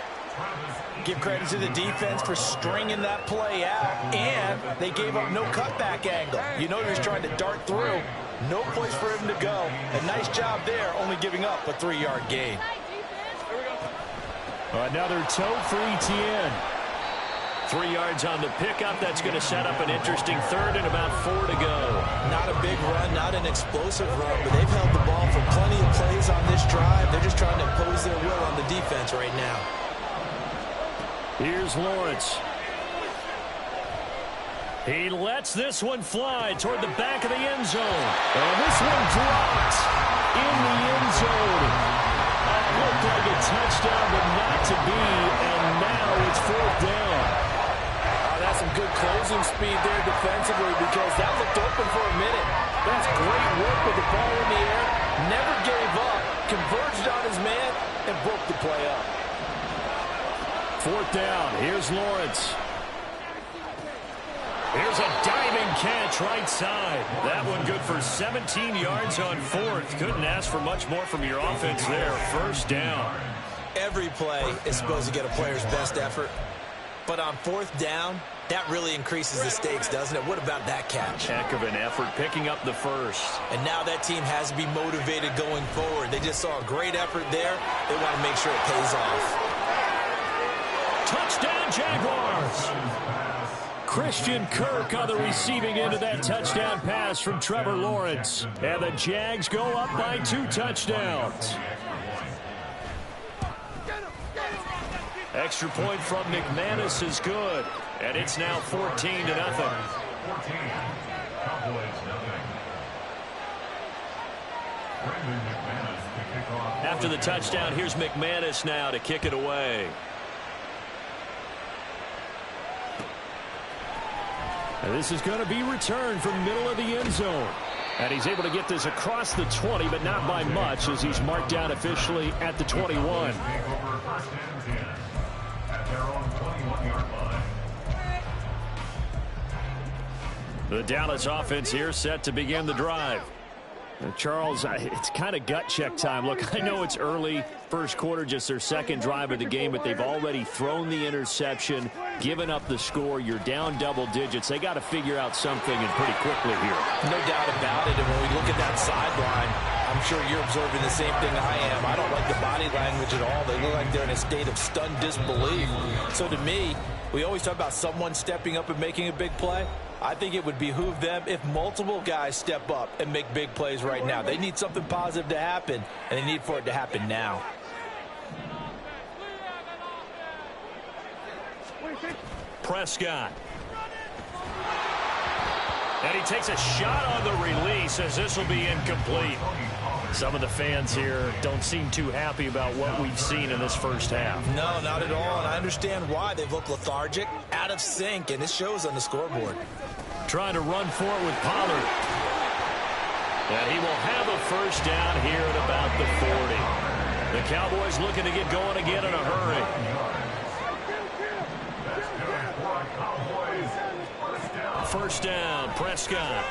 Give credit to the defense for stringing that play out, and they gave up no cutback angle. You know he was trying to dart through. No place for him to go. A nice job there, only giving up a 3-yard gain. Another toe for ETN. 3 yards on the pickup. That's going to set up an interesting 3rd and about 4 to go. Not a big run, not an explosive run, but they've held the ball for plenty of plays on this drive. They're just trying to impose their will on the defense right now. Here's Lawrence. He lets this one fly toward the back of the end zone. And this one dropped in the end zone. Looked like a touchdown, but not to be. And now it's 4th down. That's some good closing speed there defensively because that looked open for a minute. That's great work with the ball in the air. Never gave up. Converged on his man and broke the play up. 4th down. Here's Lawrence. Here's a diving catch right side. That one good for 17 yards on 4th. Couldn't ask for much more from your offense there. 1st down. Every play is supposed to get a player's best effort. But on 4th down, that really increases the stakes, doesn't it? What about that catch? Heck of an effort picking up the first. And now that team has to be motivated going forward. They just saw a great effort there. They want to make sure it pays off. Touchdown, Jaguars! Christian Kirk on the receiving end of that touchdown pass from Trevor Lawrence. And the Jags go up by 2 touchdowns. Extra point from McManus is good. And it's now 14-0. After the touchdown, here's McManus now to kick it away. And this is going to be returned from middle of the end zone. And he's able to get this across the 20, but not by much as he's marked down officially at the 21. The Dallas offense here set to begin the drive. Charles, it's kind of gut check time. Look, I know it's early, first quarter, just their second drive of the game, but they've already thrown the interception, given up the score. You're down double digits. They got to figure out something and pretty quickly here. No doubt about it. And when we look at that sideline, I'm sure you're observing the same thing I am. I don't like the body language at all. They look like they're in a state of stunned disbelief. So to me, we always talk about someone stepping up and making a big play. I think it would behoove them if multiple guys step up and make big plays right now. They need something positive to happen, and they need for it to happen now. Prescott. And he takes a shot on the release as this will be incomplete. Some of the fans here don't seem too happy about what we've seen in this first half. No, not at all, and I understand why. They've looked lethargic, out of sync, and it shows on the scoreboard. Trying to run for it with Pollard. And he will have a first down here at about the 40. The Cowboys looking to get going again in a hurry. First down, Prescott.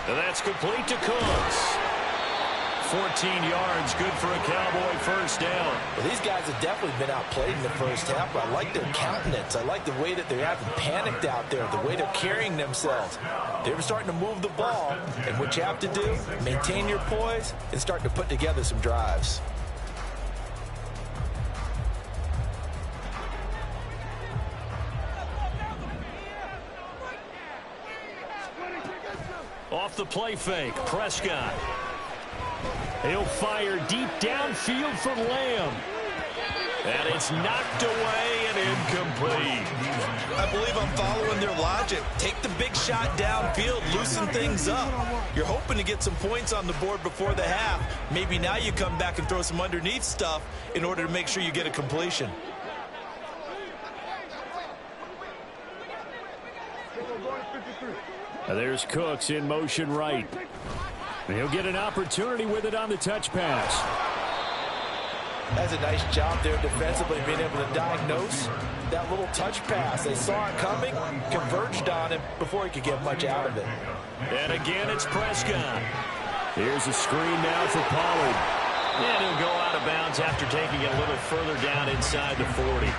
And that's complete to Cooks. 14 yards, good for a Cowboy first down. Well, these guys have definitely been outplayed in the first half, but I like their countenance. I like the way that they haven't panicked out there, the way they're carrying themselves. They're starting to move the ball, and what you have to do, maintain your poise and start to put together some drives. Off the play fake, Prescott. He'll fire deep downfield for Lamb. And it's knocked away and incomplete. I believe I'm following their logic. Take the big shot downfield, loosen things up. You're hoping to get some points on the board before the half. Maybe now you come back and throw some underneath stuff in order to make sure you get a completion. There's Cooks in motion right. And he'll get an opportunity with it on the touch pass. That's a nice job there defensively, being able to diagnose that little touch pass. They saw it coming, converged on him before he could get much out of it. And again, it's Prescott. Here's a screen now for Pollard. And he'll go out of bounds after taking it a little further down inside the 40.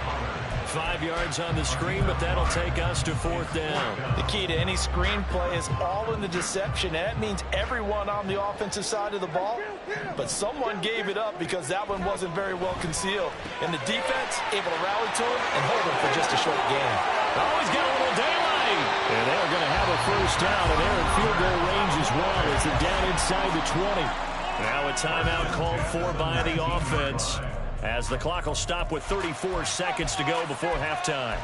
5 yards on the screen, but that'll take us to fourth down. The key to any screen play is all in the deception, and that means everyone on the offensive side of the ball, but someone gave it up because that one wasn't very well concealed. And the defense able to rally to him and hold him for just a short game. Oh, he's got a little daylight. And they're going to have a first down, and they're in field goal range as well as they're down inside the 20. Now a timeout called for by the offense, as the clock will stop with 34 seconds to go before halftime.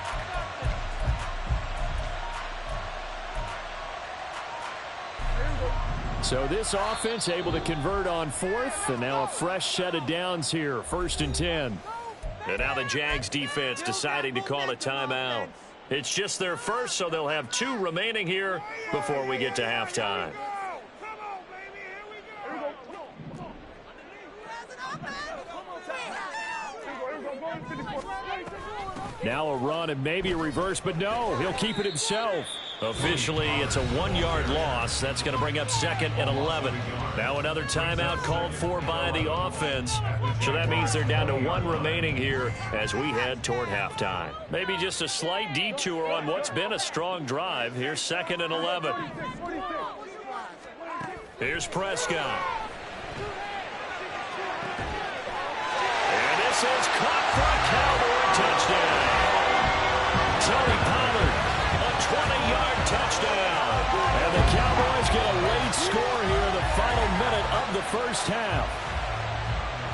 So this offense able to convert on fourth, and now a fresh set of downs here, 1st and 10. And now the Jags defense deciding to call a timeout. It's just their first, so they'll have 2 remaining here before we get to halftime. Now a run and maybe a reverse, but no, he'll keep it himself. Officially, it's a 1-yard loss. That's going to bring up 2nd and 11. Now another timeout called for by the offense. So that means they're down to 1 remaining here as we head toward halftime. Maybe just a slight detour on what's been a strong drive. Here's 2nd and 11. Here's Prescott. And this is caught for a Cowboy touchdown. Tony Pollard, a 20-yard touchdown. And the Cowboys get a late score here in the final minute of the first half.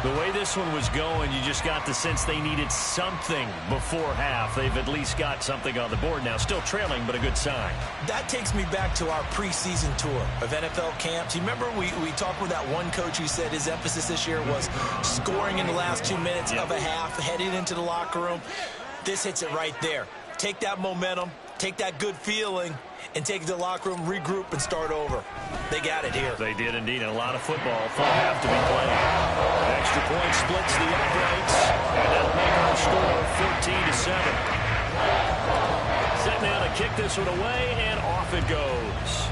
The way this one was going, you just got the sense they needed something before half. They've at least got something on the board now. Still trailing, but a good sign. That takes me back to our preseason tour of NFL camps. You remember we talked with that one coach who said his emphasis this year was scoring in the last 2 minutes of a half, heading into the locker room. This hits it right there. Take that momentum, take that good feeling, and take it to the locker room, regroup, and start over. They got it here. They did indeed, and a lot of football full half to be played. Extra point splits the uprights, and that'll make our score 14-7. Set now to kick this one away, and off it goes.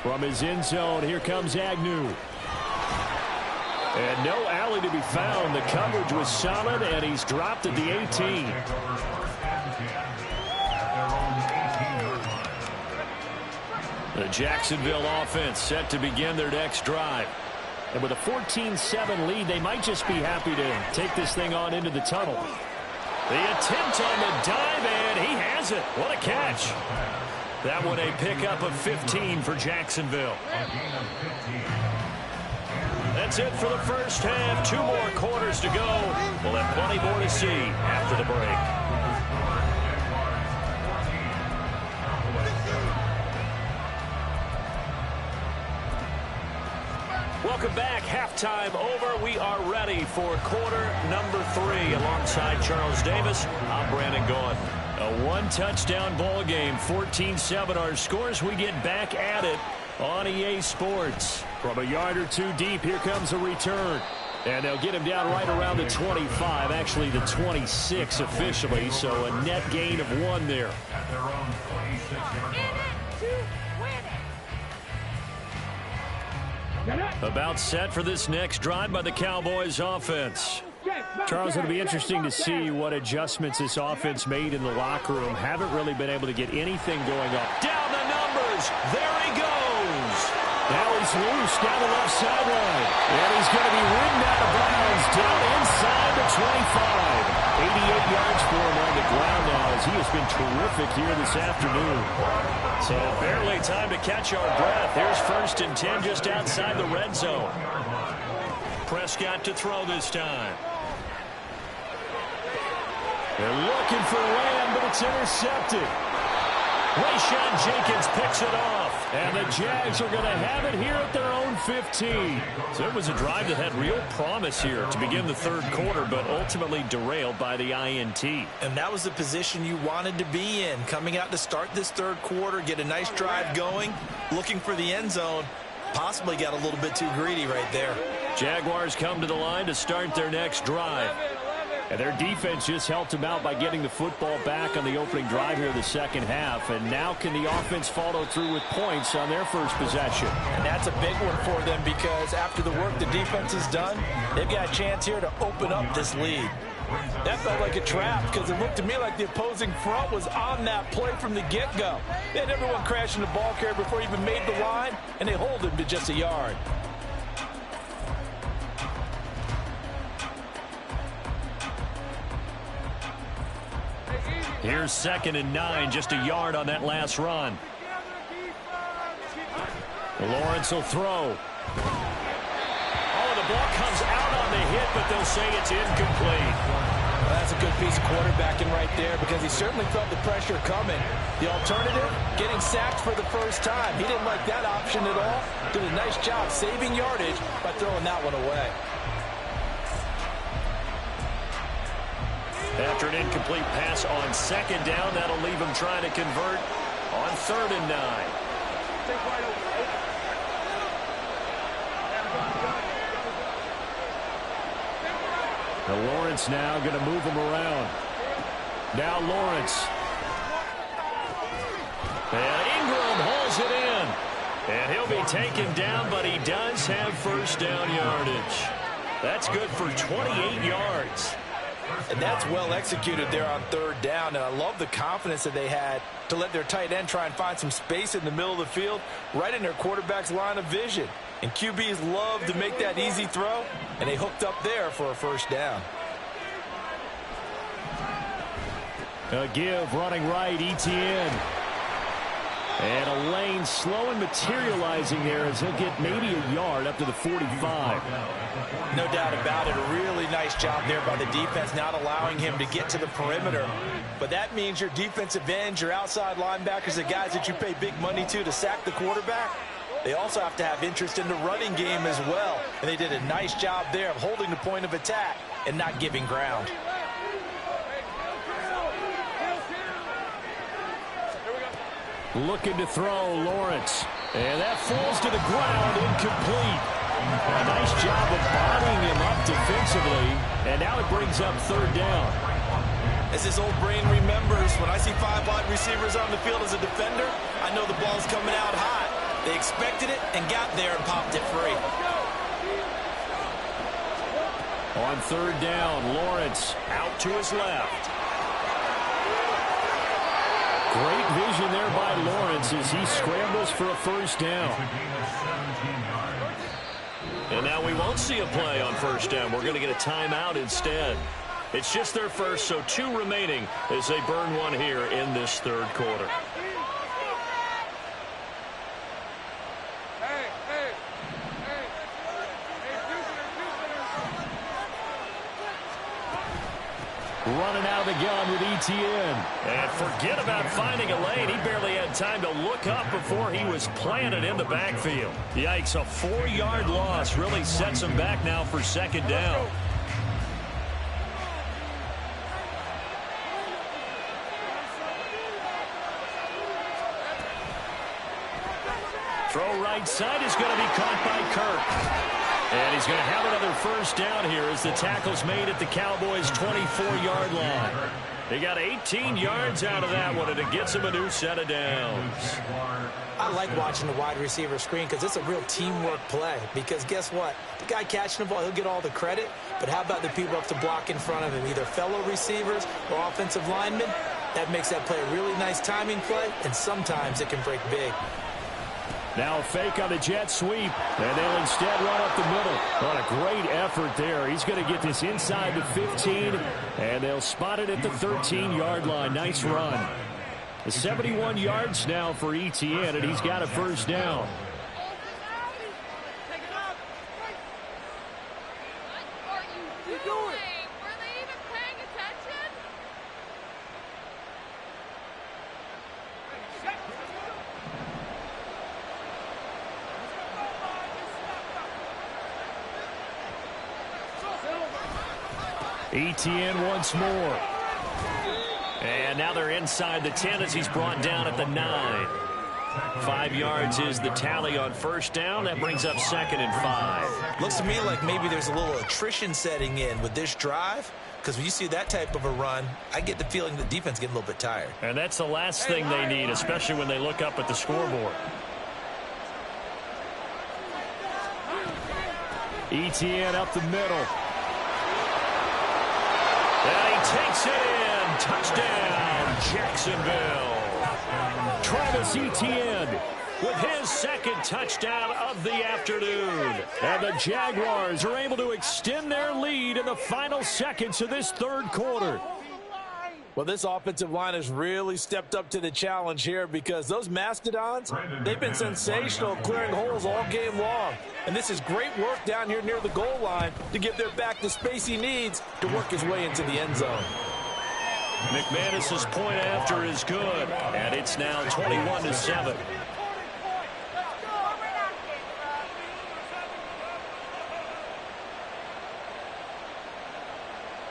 From his end zone, here comes Agnew. And no alley to be found. The coverage was solid, and he's dropped at the 18. The Jacksonville offense set to begin their next drive. And with a 14-7 lead, they might just be happy to take this thing on into the tunnel. The attempt on the dive, and he has it. What a catch. That one a pickup of 15 for Jacksonville. That's it for the first half. 2 more quarters to go. We'll have plenty more to see after the break. Welcome back. Halftime over. We are ready for quarter number 3. Alongside Charles Davis, I'm Brandon Gaudin. A 1-touchdown ball game, 14-7 our scores. We get back at it on EA Sports. From a yard or 2 deep, here comes a return. And they'll get him down right around the 25, actually the 26 officially, so a net gain of 1 there. At their own 26-yard line. About set for this next drive by the Cowboys offense. Charles, it'll be interesting to see what adjustments this offense made in the locker room. Haven't really been able to get anything going on. Down the numbers. There he goes. Now he's loose down the left sideline. And he's going to be ridden out of bounds down inside the 25. 88 yards for him on the ground now as he has been terrific here this afternoon. So barely time to catch our breath. Here's 1st and 10 just outside the red zone. Prescott to throw this time. They're looking for Lamb, but it's intercepted. Rayshawn Jenkins picks it off. And the Jags are going to have it here at their own 15. So it was a drive that had real promise here to begin the 3rd quarter, but ultimately derailed by the INT. And that was the position you wanted to be in. Coming out to start this 3rd quarter, get a nice drive going, looking for the end zone. Possibly got a little bit too greedy right there. Jaguars come to the line to start their next drive. And their defense just helped them out by getting the football back on the opening drive here in the second half. And now can the offense follow through with points on their first possession? And that's a big one for them because after the work the defense has done, they've got a chance here to open up this lead. That felt like a trap because it looked to me like the opposing front was on that play from the get-go. They had everyone crashing the ball carrier before he even made the line, and they hold him to just a yard. Here's 2nd and 9, just a yard on that last run. Lawrence will throw. Oh, the ball comes out on the hit, but they'll say it's incomplete. Well, that's a good piece of quarterbacking right there because he certainly felt the pressure coming. The alternative, getting sacked for the first time. He didn't like that option at all. Did a nice job saving yardage by throwing that one away. After an incomplete pass on second down, that'll leave him trying to convert on 3rd and 9. Now Lawrence now going to move him around. Now Lawrence. And Ingram hauls it in. And he'll be taken down, but he does have first down yardage. That's good for 28 yards. And that's well executed there on 3rd down. And I love the confidence that they had to let their tight end try and find some space in the middle of the field, right in their quarterback's line of vision. And QBs love to make that easy throw, and they hooked up there for a first down. A give running right, Etienne. And a lane slow and materializing there as he'll get maybe a yard up to the 45. No doubt about it. A really nice job there by the defense, not allowing him to get to the perimeter. But that means your defensive ends, your outside linebackers, the guys that you pay big money to sack the quarterback, they also have to have interest in the running game as well. And they did a nice job there of holding the point of attack and not giving ground. Looking to throw, Lawrence. And that falls to the ground, incomplete. A nice job of bodying him up defensively. And now it brings up 3rd down. As his old brain remembers, when I see 5 wide receivers on the field as a defender, I know the ball's coming out hot. They expected it and got there and popped it free. On 3rd down, Lawrence out to his left. Great vision there by Lawrence as he scrambles for a first down. And now we won't see a play on first down. We're going to get a timeout instead. It's just their first, so 2 remaining as they burn one here in this 3rd quarter. Running out of the gun with Etienne. And forget about finding a lane. He barely had time to look up before he was planted in the backfield. Yikes, a 4-yard loss really sets him back now for 2nd down. Throw right side is going to be caught by Kirk. And he's going to have another first down here as the tackle's made at the Cowboys' 24-yard line. They got 18 yards out of that one, and it gets him a new set of downs. I like watching the wide receiver screen because it's a real teamwork play. Because guess what? The guy catching the ball, he'll get all the credit. But how about the people up to block in front of him, either fellow receivers or offensive linemen? That makes that play a really nice timing play, and sometimes it can break big. Now a fake on the jet sweep, and they'll instead run up the middle. What a great effort there. He's going to get this inside the 15, and they'll spot it at the 13-yard line. Nice run. 71 yards now for Etienne, and he's got a first down. Etienne once more. And now they're inside the 10 as he's brought down at the 9. 5 yards is the tally on first down. That brings up 2nd and 5. Looks to me like maybe there's a little attrition setting in with this drive. Because when you see that type of a run, I get the feeling the defense getting a little bit tired. And that's the last thing they need, especially when they look up at the scoreboard. Etienne up the middle. And he takes it in. Touchdown, Jacksonville. Travis Etienne with his 2nd touchdown of the afternoon. And the Jaguars are able to extend their lead in the final seconds of this 3rd quarter. Well, this offensive line has really stepped up to the challenge here because those Mastodons, they've been sensational clearing holes all game long. And this is great work down here near the goal line to give their back the space he needs to work his way into the end zone. McManus's point after is good, and it's now 21-7.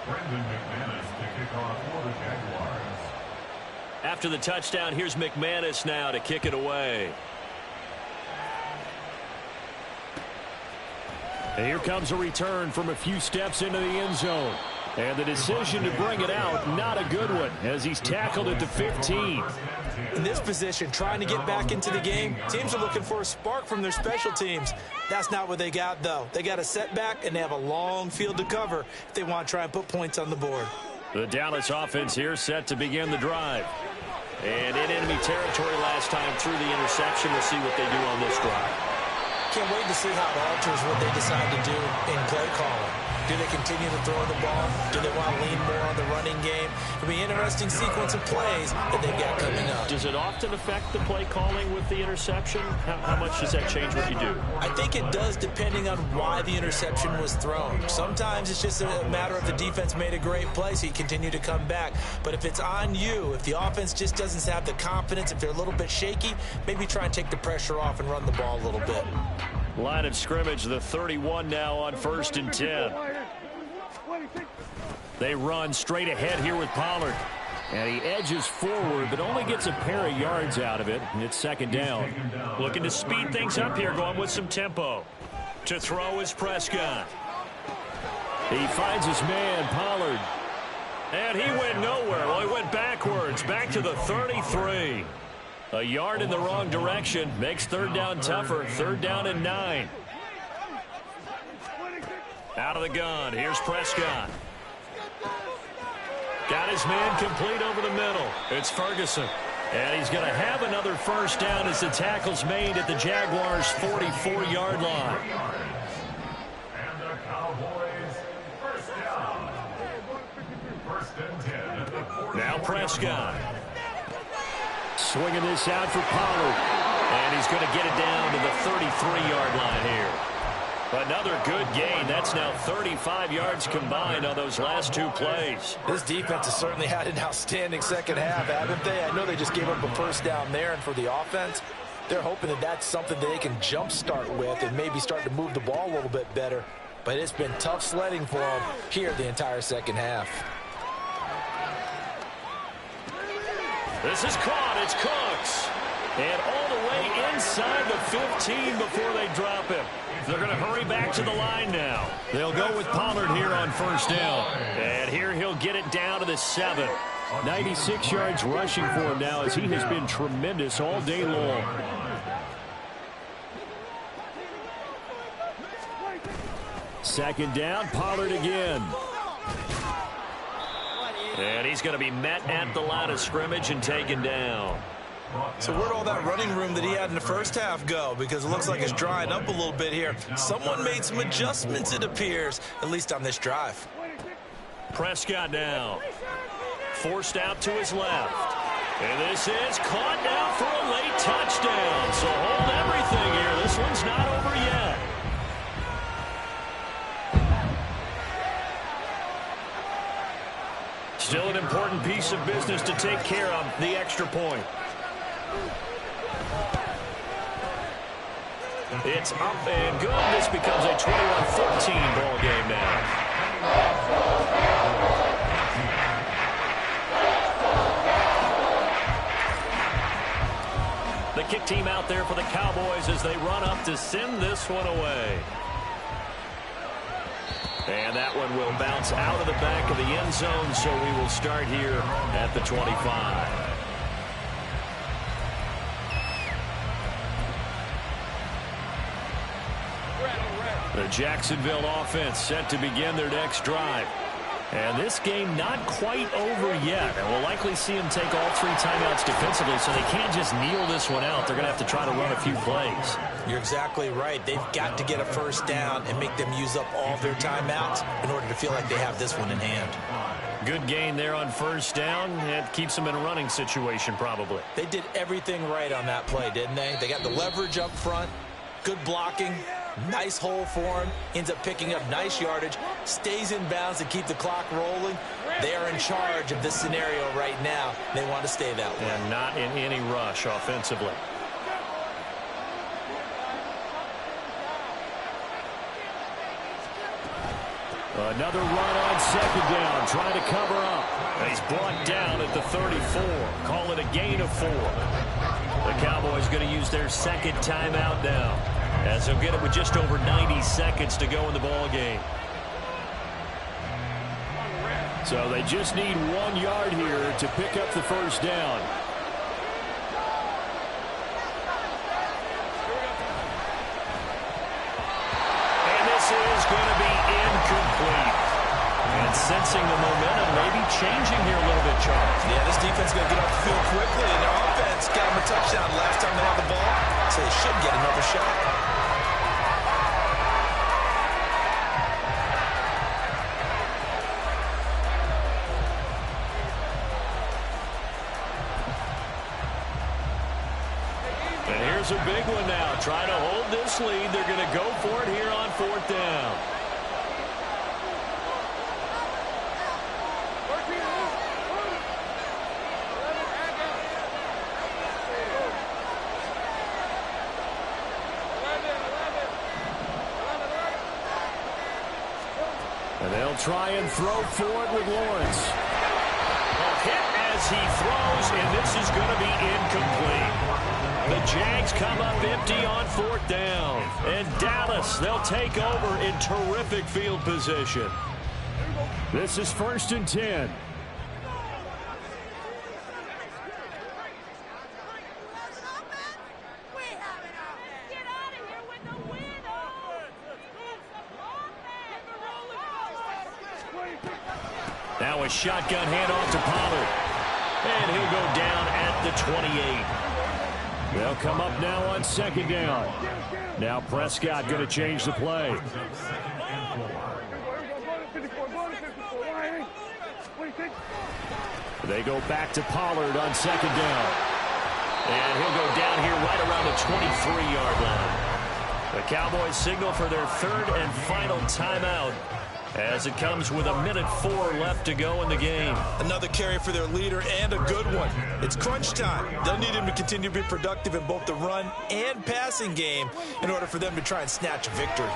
Brendan McManus to kick off for the Jaguars. After the touchdown, here's McManus now to kick it away. And here comes a return from a few steps into the end zone. And the decision to bring it out, not a good one, as he's tackled at the 15. In this position, trying to get back into the game, teams are looking for a spark from their special teams. That's not what they got, though. They got a setback, and they have a long field to cover if they want to try and put points on the board. The Dallas offense here set to begin the drive. And in enemy territory last time through the interception. We'll see what they do on this drive. Can't wait to see how it alters what they decide to do in play calling. Do they continue to throw the ball? Do they want to lean more on the running game? It'll be an interesting sequence of plays that they've got coming up. Does it often affect the play calling with the interception? How much does that change what you do? I think it does depending on why the interception was thrown. Sometimes it's just a matter of the defense made a great play, so you continue to come back. But if it's on you, if the offense just doesn't have the confidence, if they're a little bit shaky, maybe try and take the pressure off and run the ball a little bit. Line of scrimmage, the 31 now on 1st and 10. They run straight ahead here with Pollard. And he edges forward, but only gets a pair of yards out of it. And it's 2nd down. Looking to speed things up here, going with some tempo. To throw is Prescott. He finds his man, Pollard. And he went nowhere. Well, he went backwards, back to the 33. A yard in the wrong direction makes 3rd down tougher. 3rd down and 9. Out of the gun. Here's Prescott. Got his man complete over the middle. It's Ferguson. And he's going to have another 1st down as the tackle's made at the Jaguars' 44-yard line. And the Cowboys, 1st down. 1st and 10 at the 40. Now Prescott. Swinging this out for Pollard. And he's going to get it down to the 33-yard line here. Another good gain. That's now 35 yards combined on those last 2 plays. This defense has certainly had an outstanding second half, haven't they? I know they just gave up a 1st down there, and for the offense, they're hoping that that's something that they can jumpstart with and maybe start to move the ball a little bit better. But it's been tough sledding for them here the entire second half. This is caught. It's Cooks. And all the way inside the 15 before they drop him. They're going to hurry back to the line now. They'll go with Pollard here on 1st down. And here he'll get it down to the 7. 96 yards rushing for him now as he has been tremendous all day long. Second down, Pollard again. And he's going to be met at the line of scrimmage and taken down. So where'd all that running room that he had in the 1st half go? Because it looks like it's drying up a little bit here. Someone made some adjustments, it appears, at least on this drive. Prescott now. Forced out to his left. And this is caught now for a late touchdown. So hold everything here. This one's not over yet. Still an important piece of business to take care of, the extra point. It's up and good. This becomes a 21-14 ball game now. The kick team out there for the Cowboys as they run up to send this one away. And that one will bounce out of the back of the end zone, so we will start here at the 25. The Jacksonville offense set to begin their next drive. And this game not quite over yet. And we'll likely see them take all 3 timeouts defensively, so they can't just kneel this one out. They're going to have to try to run a few plays. You're exactly right. They've got to get a 1st down and make them use up all their timeouts in order to feel like they have this one in hand. Good gain there on first down. It keeps them in a running situation probably. They did everything right on that play, didn't they? They got the leverage up front, good blocking, nice hole for him, ends up picking up nice yardage, stays in bounds to keep the clock rolling. They are in charge of this scenario right now. They want to stay that way. And not in any rush offensively. Another run on second down, trying to cover up. He's brought down at the 34. Call it a gain of 4. The Cowboys going to use their second timeout now, as they'll get it with just over 90 seconds to go in the ball game. So they just need 1 yard here to pick up the first down. Is going to be incomplete. And sensing the momentum maybe changing here a little bit, Charles. Yeah, this defense is going to get off the field quickly, and their offense got them a touchdown last time they had the ball, so they should get another shot. And here's a big one now. Trying to hold this lead. They're going to go for it here on 4th down. And they'll try and throw for it with Lawrence. A hit as he throws, and this is going to be incomplete. The Jags come up empty on 4th down. And Dallas, they'll take over in terrific field position. This is 1st and 10. Now a shotgun handoff to Pollard. And he'll go down at the 28. They'll come up now on 2nd down. Now Prescott going to change the play. They go back to Pollard on 2nd down. And he'll go down here right around the 23-yard line. The Cowboys signal for their 3rd and final timeout, as it comes with 1:04 left to go in the game. Another carry for their leader, and a good one. It's crunch time. They'll need him to continue to be productive in both the run and passing game in order for them to try and snatch a victory.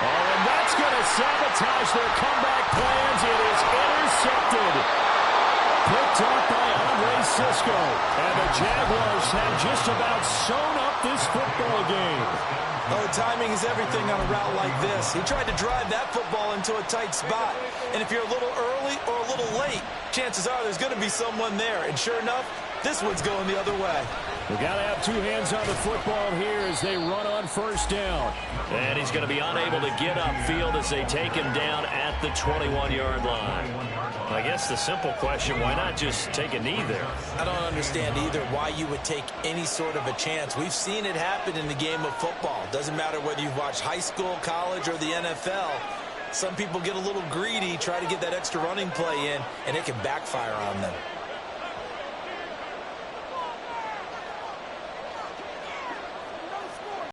Oh, and that's going to sabotage their comeback plans. It is intercepted. Picked up by Andre Cisco. And the Jaguars have just about sewn up this football game. Oh, timing is everything on a route like this. He tried to drive that football into a tight spot. And if you're a little early or a little late, chances are there's going to be someone there. And sure enough, this one's going the other way. We've got to have 2 hands on the football here as they run on 1st down. And he's going to be unable to get upfield as they take him down at the 21-yard line. I guess the simple question, why not just take a knee there? I don't understand either why you would take any sort of a chance. We've seen it happen in the game of football. Doesn't matter whether you've watched high school, college, or the NFL. Some people get a little greedy, try to get that extra running play in, and it can backfire on them.